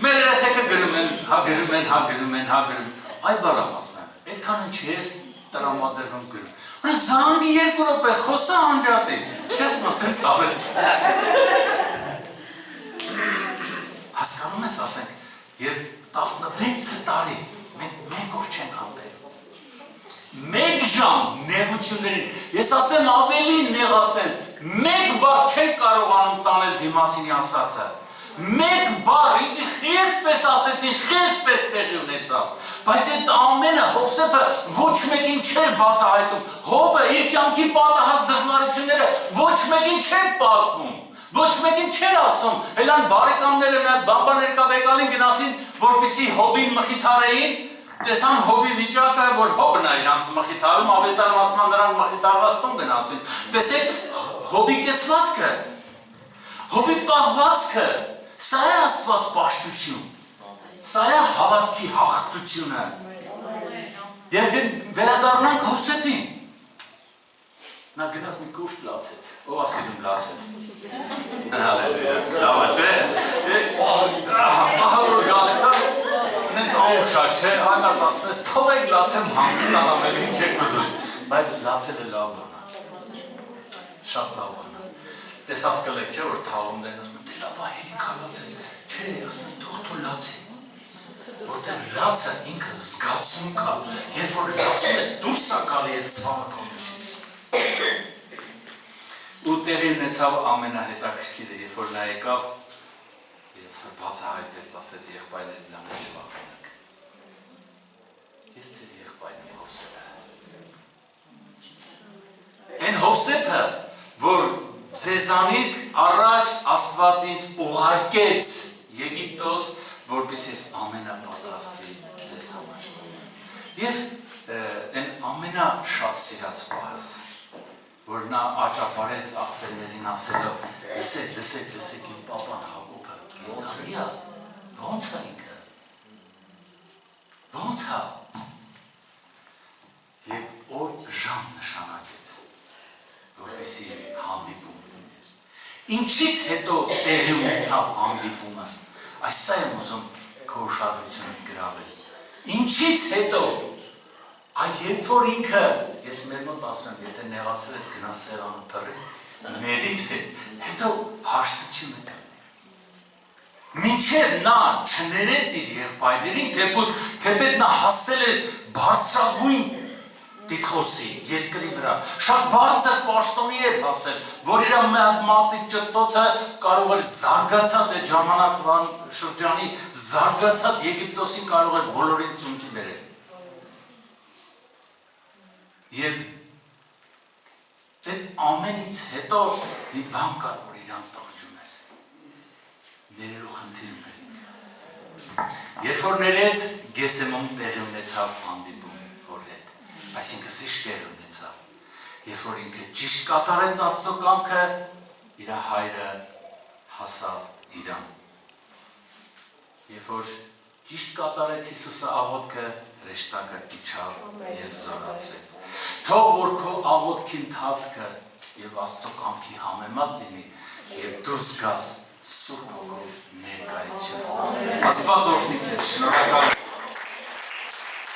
մեր երեխեքը գրում են այ բալամ ասում եմ այդքան ինչ ես տրամադրվում գրում զանգի 2 րոպե խոսա անջատի չես մասենց ավես հասկանում ես ասենք և 16 տարի մենք 1 օր չենք հանդել 1 ժամ նեղություններին ես ասեմ ավելի նեղացնեմ 1 բար չենք կարողանում տանել դիմացինի ասածը 1 բար ինձ խեսպես ասեցին խեսպես տեղի ունեցավ բայց այդ ամենը Հովսեփը ոչ մեկին չէր բացահայտում Հոբը իր կյանքի պատահած դժվարությունները ոչ մեկին չէր պատմում ոչ մեկին չէր ասում հելան բարեկամները բամբա ներկայեկալին գնացին որպեսզի Հոբին մխիթարեին տեսան Հոբի վիճակը որ Հոբն է իրանց մխիթարում ավետարան ասման նրանք մխիթարված տուն գնացին տեսեք Հոբի կեցվածքը Հոբի պահվածքը Սա է Աստված պաշտություն, սա է հավատքի հաղթությունը և վերադառնանք Հովսեփին նա գնաց մի կուշտ լացեց, ով ասիլում լացել հալելույա, լավա չէ ահավոր գալիս նենց ամուշա չէ, այնարդ ասում ես թողեք լացեմ հանգստանամել, ինչ եք ուզում բայց լացել է լավ բանա շատ լավ բանա տեսած կլեք չէ որ թաղումներն ասում են դե լավա հելիքա լացես չէ ասում են թող լացի որտեղ լացը ինքը զգացում կա երբ որ լացում ես դուրս է գալի այդ ցավը քո միջից ու տեղի ունեցավ ամենահետաքրքիրը երբ որ նա եկավ և բացահայտեց ասեց եղբայրների ձանից չվախենաք ես ձեր եղբայրն եմ Հովսեփը այն Հովսեփը որ ձեզանից առաջ Աստված ինձ ուղարկեց Եգիպտոս, որպես ես ամենապատրաստվի ձեզ համար։ Եվ այն ամենաշատ սիրած պահս, որ նա աճապարեց աղբերներին ասելով, լսեք իմ պապան Հակոբը, կենդանի է, ոնց է ինքը, ոնց է, և օր ժամ նշանակեց, որպեսի հանդիպում ուներ։ Ինչից հետո տեղի ունեցավ հանդիպումը, այս սա եմ ուզում քո ուշադրությունը գրավել։ Ինչից հետո, երբ որ ինքը, ես մեր մոտ ասում եմ, եթե նեղացել ես գնաս սեղանը փռի, մերիդ է, հետո հաշտություն է կրնել։ Մինչև նա չներեց իր եղբայրներին, թեպետ նա հասել էր բարձրագույն Տիտղոսի երկրի վրա, շատ բարձր պաշտոնի էր հասել, որ իր մատի ճտոցը կարող էր զարգացած այդ ժամանակվան շրջանի զարգացած Եգիպտոսին կարող էր բոլորին ծունկի բերել։ Եվ այդ ամենից հետո մի բան կար, որ իրան տանջում էր, ներելու խնդիր ուներ ինքը։ Երբ որ ներեց, Գեսեմում տեղի ունեցավ հանդիպում հոր հետ, այսինքն սիշտ տեղի ունեցավ, երբ որ ինքը ճիշտ կատարեց Աստծո կամքը, իր հայրը հասավ իրան։ Երբ որ ճիշտ կատարեց Հիսուսը աղոթքը, հրեշտակը իջավ և զորացրեց։ Թող որ քո աղոթքի ընթացքը և Աստծո կամքի համեմատ լինի և դուրս գաս Սուրբ Հոգու ներկայություն։ Աստված օրհնի քեզ, շնորհակալ